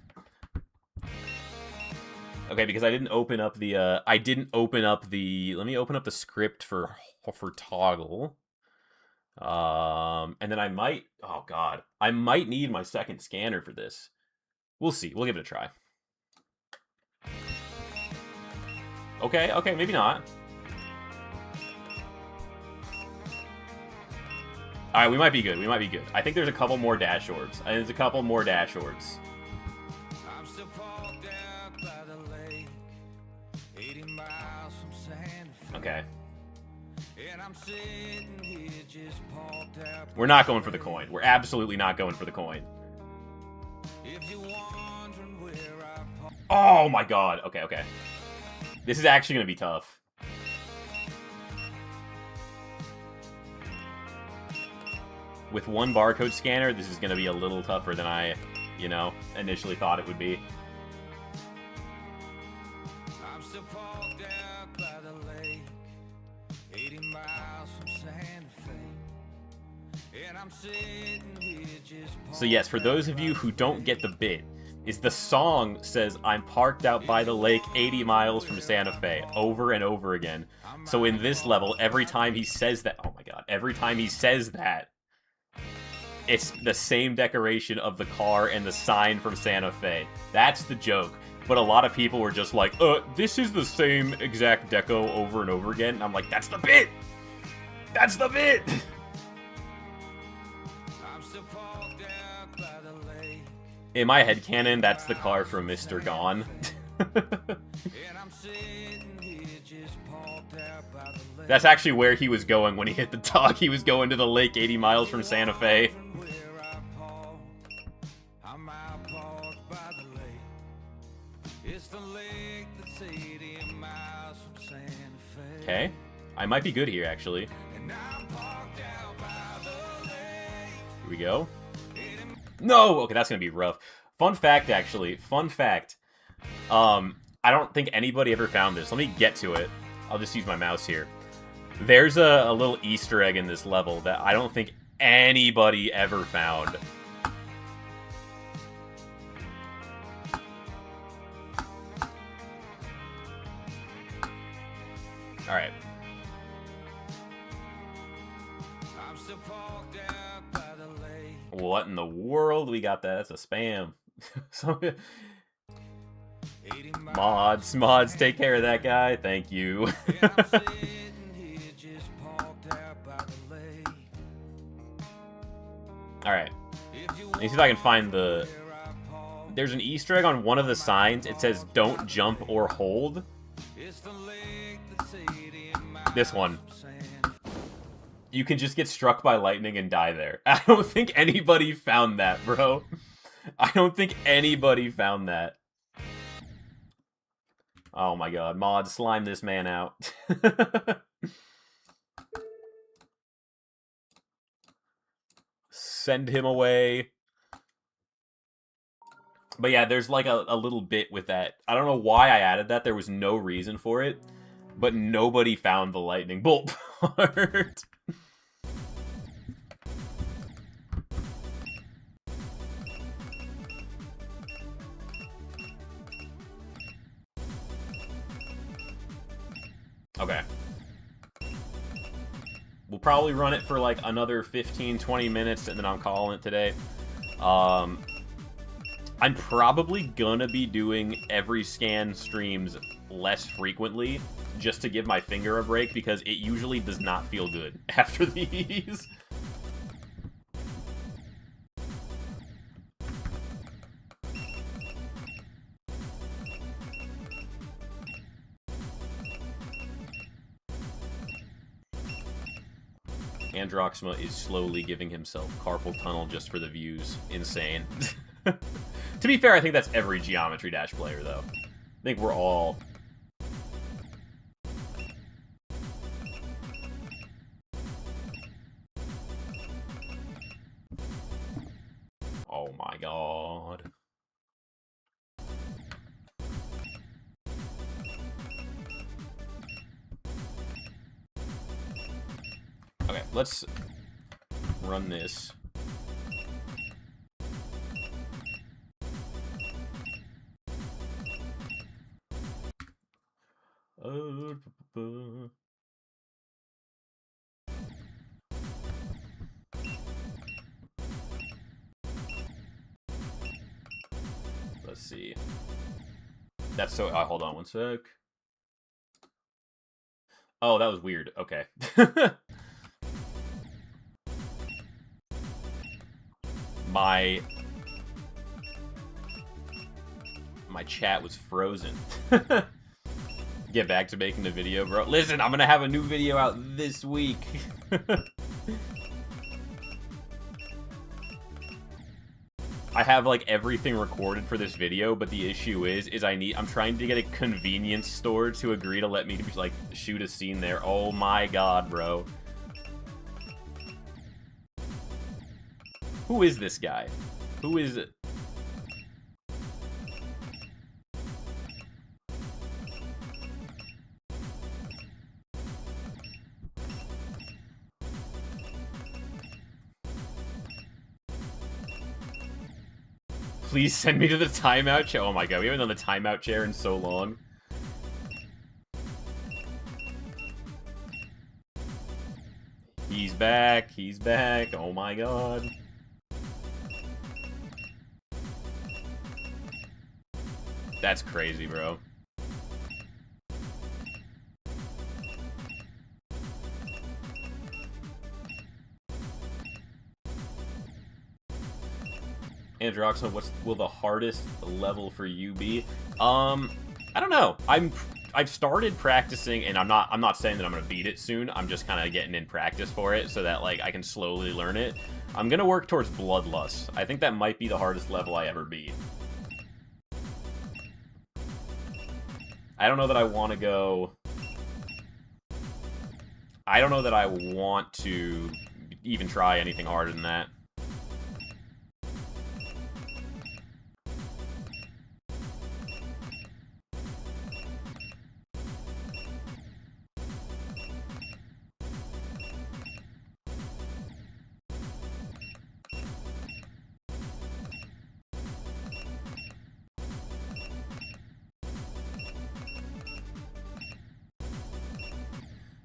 Okay, because I didn't open up the, let me open up the script for toggle. And then I might, oh god, I might need my second scanner for this. We'll see, we'll give it a try. Okay, maybe not. Alright, we might be good, I think there's a couple more dash orbs. Okay. We're not going for the coin. We're absolutely not going for the coin. Oh my god. Okay. This is actually going to be tough. With one barcode scanner, this is going to be a little tougher than I, initially thought it would be. So yes, for those of you who don't get the bit, is the song says, "I'm parked out by the lake 80 miles from Santa Fe," over and over again. So in this level, every time he says that, oh my god, every time he says that, it's the same decoration of the car and the sign from Santa Fe. That's the joke. But a lot of people were just like, this is the same exact deco over and over again. And I'm like, that's the bit! That's the bit! In my headcanon, that's the car from Mr. Gone. That's actually where he was going when he hit the dog. He was going to the lake 80 miles from Santa Fe. Okay. I might be good here, actually. Here we go. No! Okay, that's gonna be rough. Fun fact, actually. Fun fact. I don't think anybody ever found this. Let me get to it. I'll just use my mouse here. There's a little Easter egg in this level that I don't think anybody ever found. Alright. What in the world? We got that. That's a spam. Mods, take care of that guy. Thank you. Alright. Let me see if I can find the... There's an Easter egg on one of the signs. It says, "Don't jump or hold." This one. You can just get struck by lightning and die there. I don't think anybody found that, bro. I don't think anybody found that. Oh my god. Mod, slime this man out. Send him away. But yeah, there's like a little bit with that. I don't know why I added that. There was no reason for it. But nobody found the lightning bolt part. Okay. We'll probably run it for like another 15-20 minutes, and then I'm calling it today. I'm probably gonna be doing every scan streams less frequently, just to give my finger a break, because it usually does not feel good after these. Androxma is slowly giving himself carpal tunnel just for the views. Insane. To be fair, I think that's every Geometry Dash player, though. I think we're all... Oh my god. Okay, let's run this. Let's see. That's so... hold on one sec. Oh, that was weird. Okay. My chat was frozen. Get back to making the video, bro. Listen, I'm gonna have a new video out this week. I have like everything recorded for this video, but the issue is I'm trying to get a convenience store to agree to let me like shoot a scene there. Oh my god, bro. Who is this guy? Who is it? Please send me to the timeout chair. Oh my god, we haven't done the timeout chair in so long. He's back. He's back. Oh my god. That's crazy, bro. Androxma, what will the hardest level for you be? I don't know. I've started practicing, and I'm not saying that I'm gonna beat it soon. I'm just kind of getting in practice for it so that like I can slowly learn it. I'm gonna work towards Bloodlust. I think that might be the hardest level I ever beat. I don't know that I want to go... I don't know that I want to even try anything harder than that.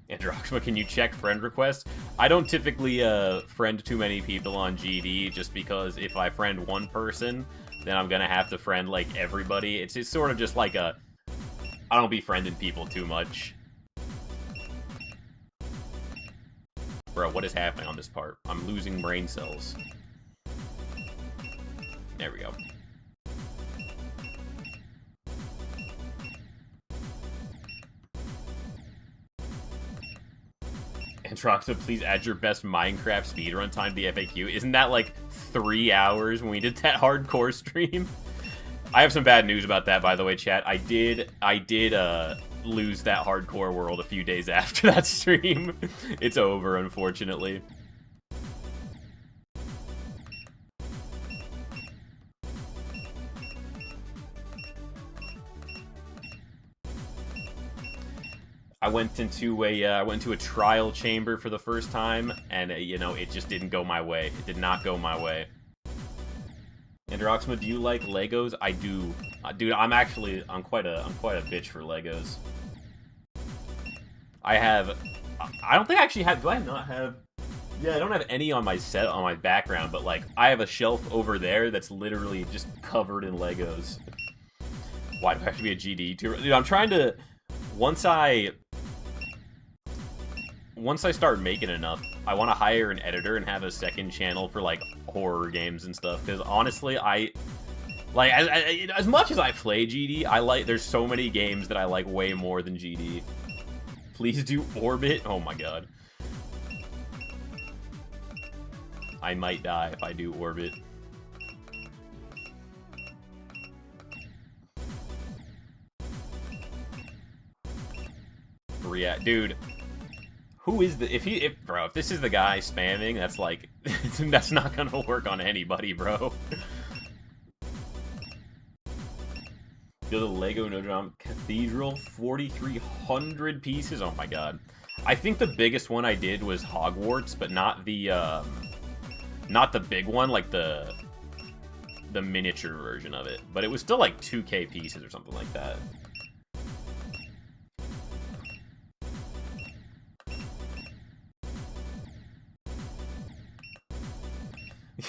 Androxma, can you check friend requests? I don't typically friend too many people on GD, just because if I friend one person, then I'm gonna have to friend like everybody. It's sort of just like a... I don't be friending people too much. Bro, what is happening on this part? I'm losing brain cells. There we go. Androxma, please add your best Minecraft speedrun time to the FAQ. Isn't that like 3 hours when we did that hardcore stream? I have some bad news about that, by the way, chat. I did lose that hardcore world a few days after that stream. It's over, unfortunately. I went into a trial chamber for the first time, and you know, it just didn't go my way. It did not go my way. Androxma, do you like Legos? I do, dude. I'm quite a bitch for Legos. I have I don't think I actually have. Do I not have? Yeah, I don't have any on my background, but like I have a shelf over there that's literally just covered in Legos. Why do I have to be a GD YouTuber? Dude, I'm trying to. Once I start making enough, I want to hire an editor and have a second channel for like horror games and stuff. Because honestly, like as much as I play GD, there's so many games that I like way more than GD. Please do Orbit. Oh my god, I might die if I do Orbit. Yeah, dude. Who is the if this is the guy spamming, that's like that's not gonna work on anybody, bro. Build a Lego Notre Dame Cathedral, 4,300 pieces. Oh my god. I think the biggest one I did was Hogwarts, but not the big one, like the miniature version of it. But it was still like 2K pieces or something like that.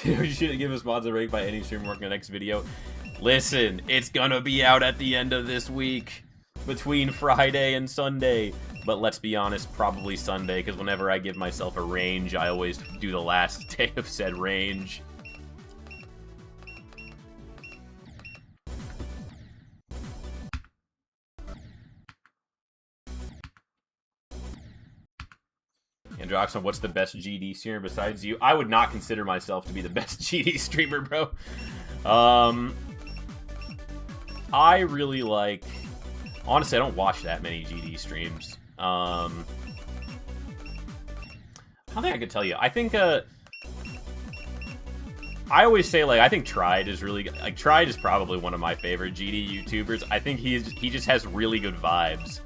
You should give us mods a break by any stream working on the next video. Listen, it's gonna be out at the end of this week, between Friday and Sunday. But let's be honest, probably Sunday, because whenever I give myself a range, I always do the last day of said range. Androxon, what's the best GD streamer besides you? I would not consider myself to be the best GD streamer, bro. I really like... Honestly, I don't watch that many GD streams. I don't think I could tell you. I think, I always say, like, I think Tried is really... Like, Tried is probably one of my favorite GD YouTubers. I think he just has really good vibes.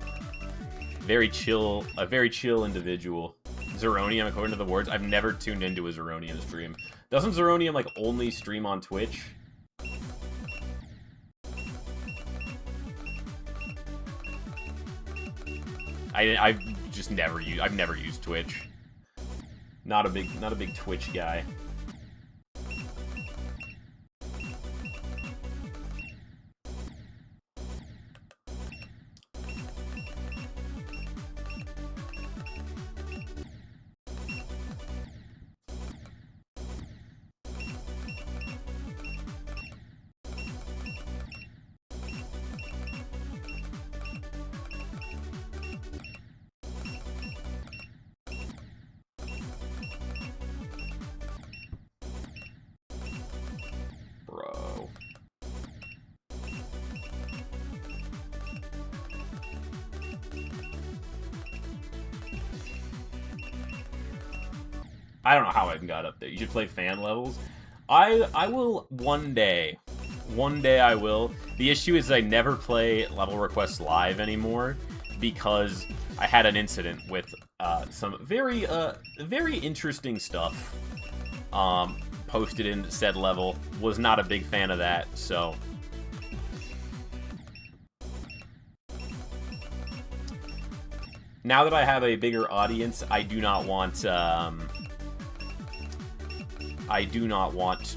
Very chill, a very chill individual. Zeronium, according to the words, I've never tuned into a Zeronium stream. Doesn't Zeronium, like, only stream on Twitch? I've never used Twitch. Not a big Twitch guy. Bro. I don't know how I even got up there. You should play fan levels. I will one day. One day I will. The issue is I never play level requests live anymore because I had an incident with some very interesting stuff posted in said level. Was not a big fan of that, so now that I have a bigger audience, I do not want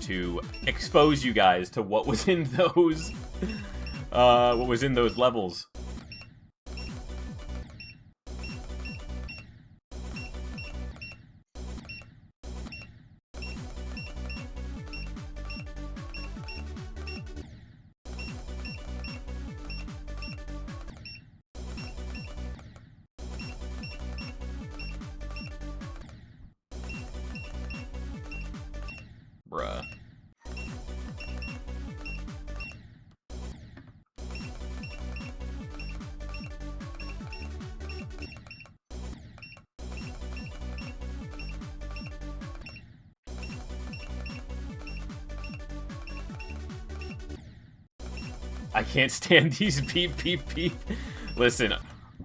to expose you guys to what was in those levels. Bruh. I can't stand these beep beep beep. Listen,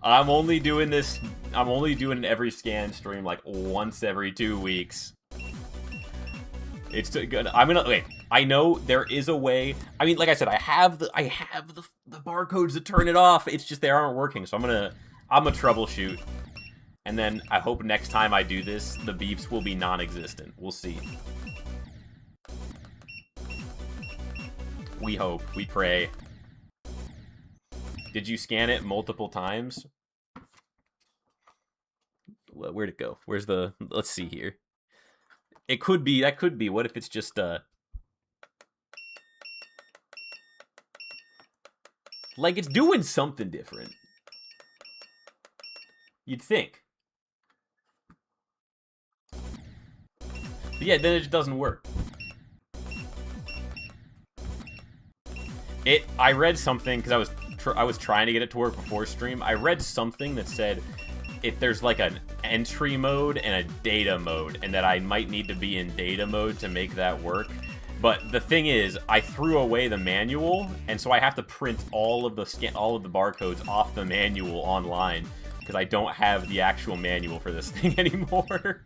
I'm only doing an every scan stream like once every 2 weeks. It's good. Wait. I know there is a way. I mean, like I said, I have the barcodes to turn it off. It's just they aren't working. So I'm gonna troubleshoot. And then I hope next time I do this, the beeps will be non-existent. We'll see. We hope. We pray. Did you scan it multiple times? Where'd it go? Where's the... Let's see here. It could be... That could be. What if it's just, like, it's doing something different. You'd think. But yeah, then it just doesn't work. I read something, because I was trying to get it to work before stream. I read something that said if there's like an entry mode and a data mode, and that I might need to be in data mode to make that work. But the thing is, I threw away the manual, and so I have to print all of the barcodes off the manual online, because I don't have the actual manual for this thing anymore.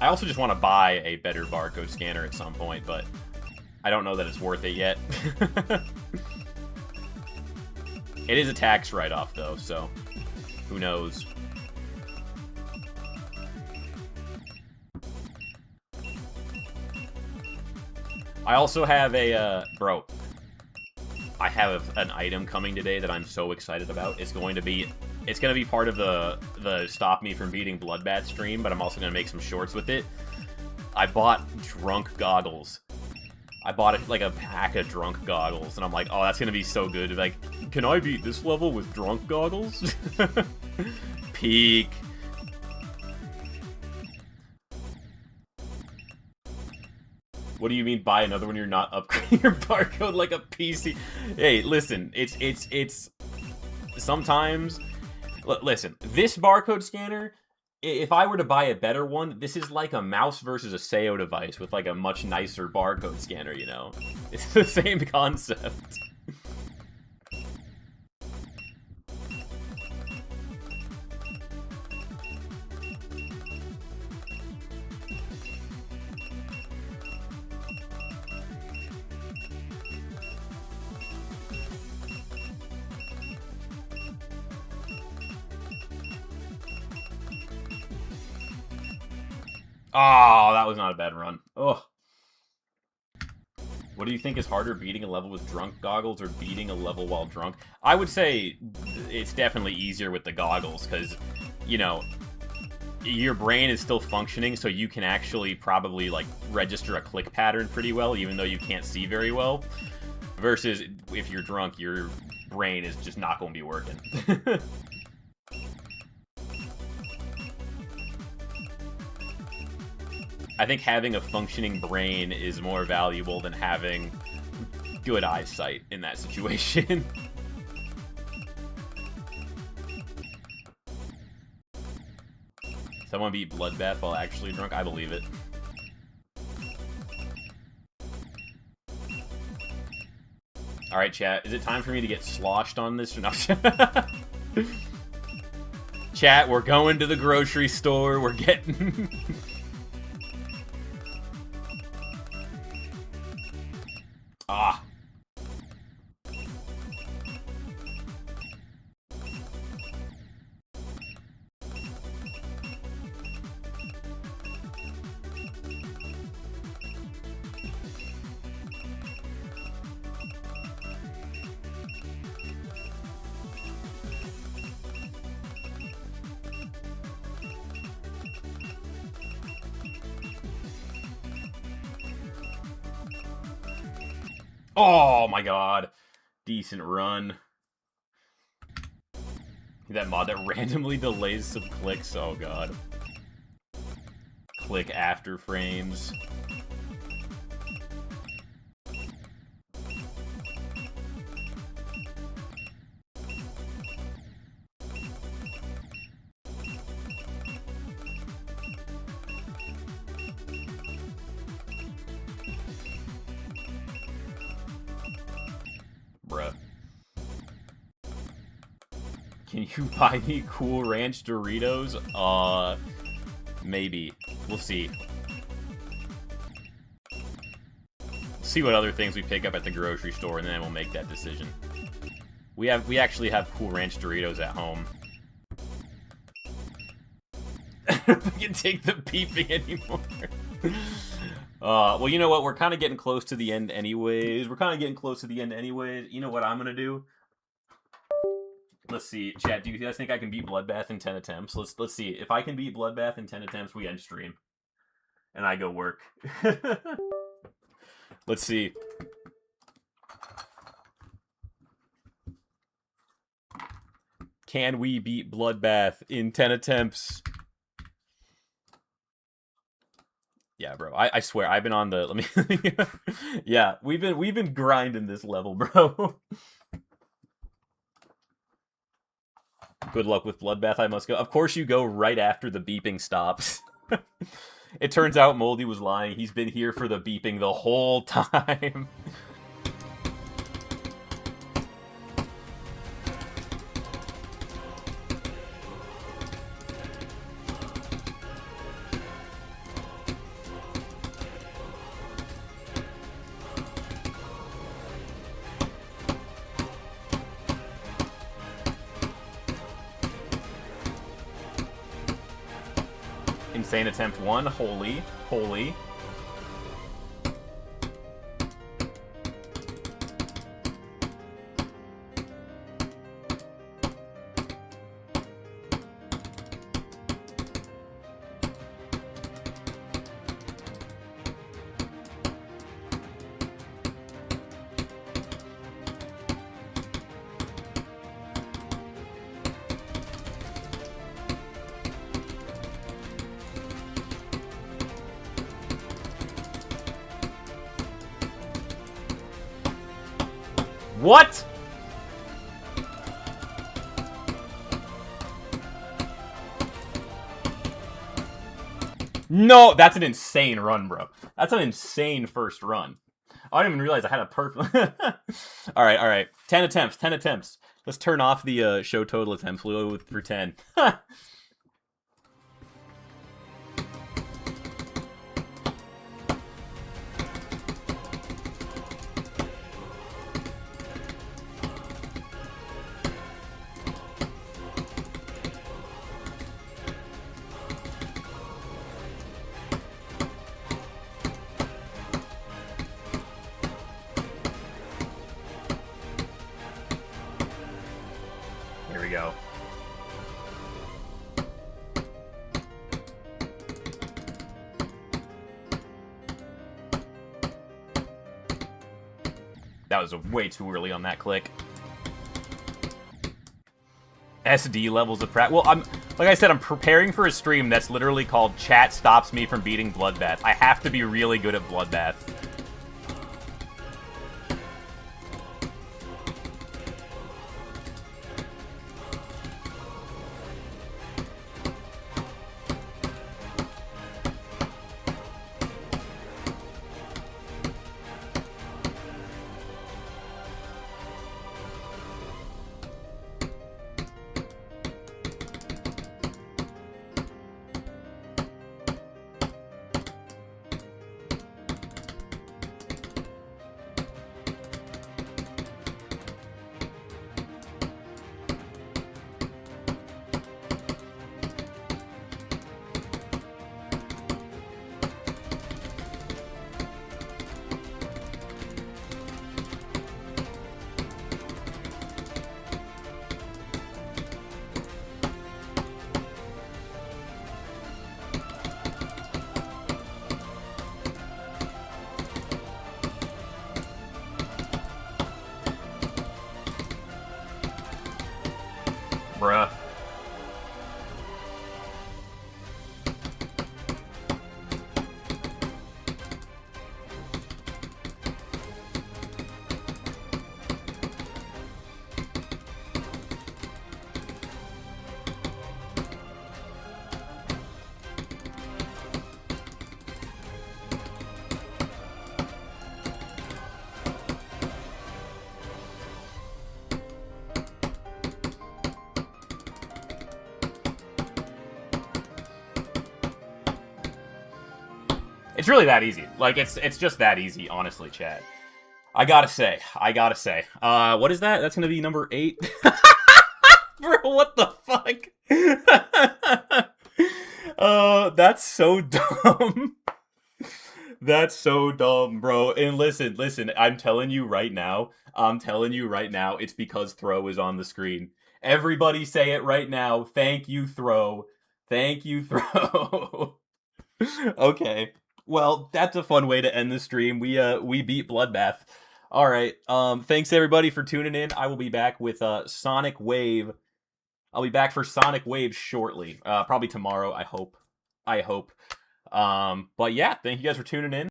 I also just want to buy a better barcode scanner at some point, but I don't know that it's worth it yet. It is a tax write-off, though, so who knows. I also have a, bro, I have an item coming today that I'm so excited about. It's going to be part of the Stop Me From Beating Bloodbath stream, but I'm also going to make some shorts with it. I bought drunk goggles. I bought like a pack of drunk goggles, and I'm like, oh, that's going to be so good. Like, can I beat this level with drunk goggles? Peak. What do you mean buy another one? You're not upgrading your barcode like a PC. Hey, listen, it's sometimes... Listen, this barcode scanner, if I were to buy a better one, this is like a mouse versus a Sayo device with like a much nicer barcode scanner, you know? It's the same concept. Oh, that was not a bad run. Ugh. What do you think is harder, beating a level with drunk goggles or beating a level while drunk? I would say it's definitely easier with the goggles, because, you know, your brain is still functioning, so you can actually probably, like, register a click pattern pretty well, even though you can't see very well. Versus, if you're drunk, your brain is just not going to be working. I think having a functioning brain is more valuable than having good eyesight in that situation. Someone beat Bloodbath while actually drunk? I believe it. Alright, chat. Is it time for me to get sloshed on this or not? Chat, we're going to the grocery store. We're getting... Ah. Oh my god. Decent run. That mod that randomly delays some clicks. Oh god. Click after frames. Bruh. Can you buy me Cool Ranch Doritos? Maybe. We'll see. see what other things we pick up at the grocery store, and then we'll make that decision. We actually have Cool Ranch Doritos at home. We can take the beeping anymore. Well, you know what? We're kind of getting close to the end anyways. You know what I'm gonna do? Let's see, chat. Do you guys think I can beat Bloodbath in 10 attempts? Let's see. If I can beat Bloodbath in 10 attempts, we end stream, and I go work. Let's see. Can we beat Bloodbath in 10 attempts? Yeah, bro. I swear I've been on the. Let me. Yeah, we've been grinding this level, bro. Good luck with Bloodbath, I must go. Of course you go right after the beeping stops. It turns out Moldy was lying. He's been here for the beeping the whole time. Insane attempt 1. Holy. What? No, that's an insane run, bro. That's an insane first run. I didn't even realize I had a perfect... Alright. 10 attempts. Let's turn off the show total attempts. We'll go for 10. Here we go. That was way too early on that click. SD levels of practice. Well, like I said, I'm preparing for a stream that's literally called Chat Stops Me from Beating Bloodbath. I have to be really good at Bloodbath. Bruh. It's really that easy. Like, it's just that easy, honestly, chat. I gotta say. What is that? That's gonna be number 8. Bro, what the fuck? That's so dumb. That's so dumb, bro. And listen, I'm telling you right now, it's because Throw is on the screen. Everybody say it right now. Thank you, Throw. Thank you, Throw. Okay. Well, that's a fun way to end the stream. We beat Bloodbath. All right. Thanks everybody for tuning in. I will be back with Sonic Wave. I'll be back for Sonic Wave shortly. Probably tomorrow, I hope. But yeah, thank you guys for tuning in.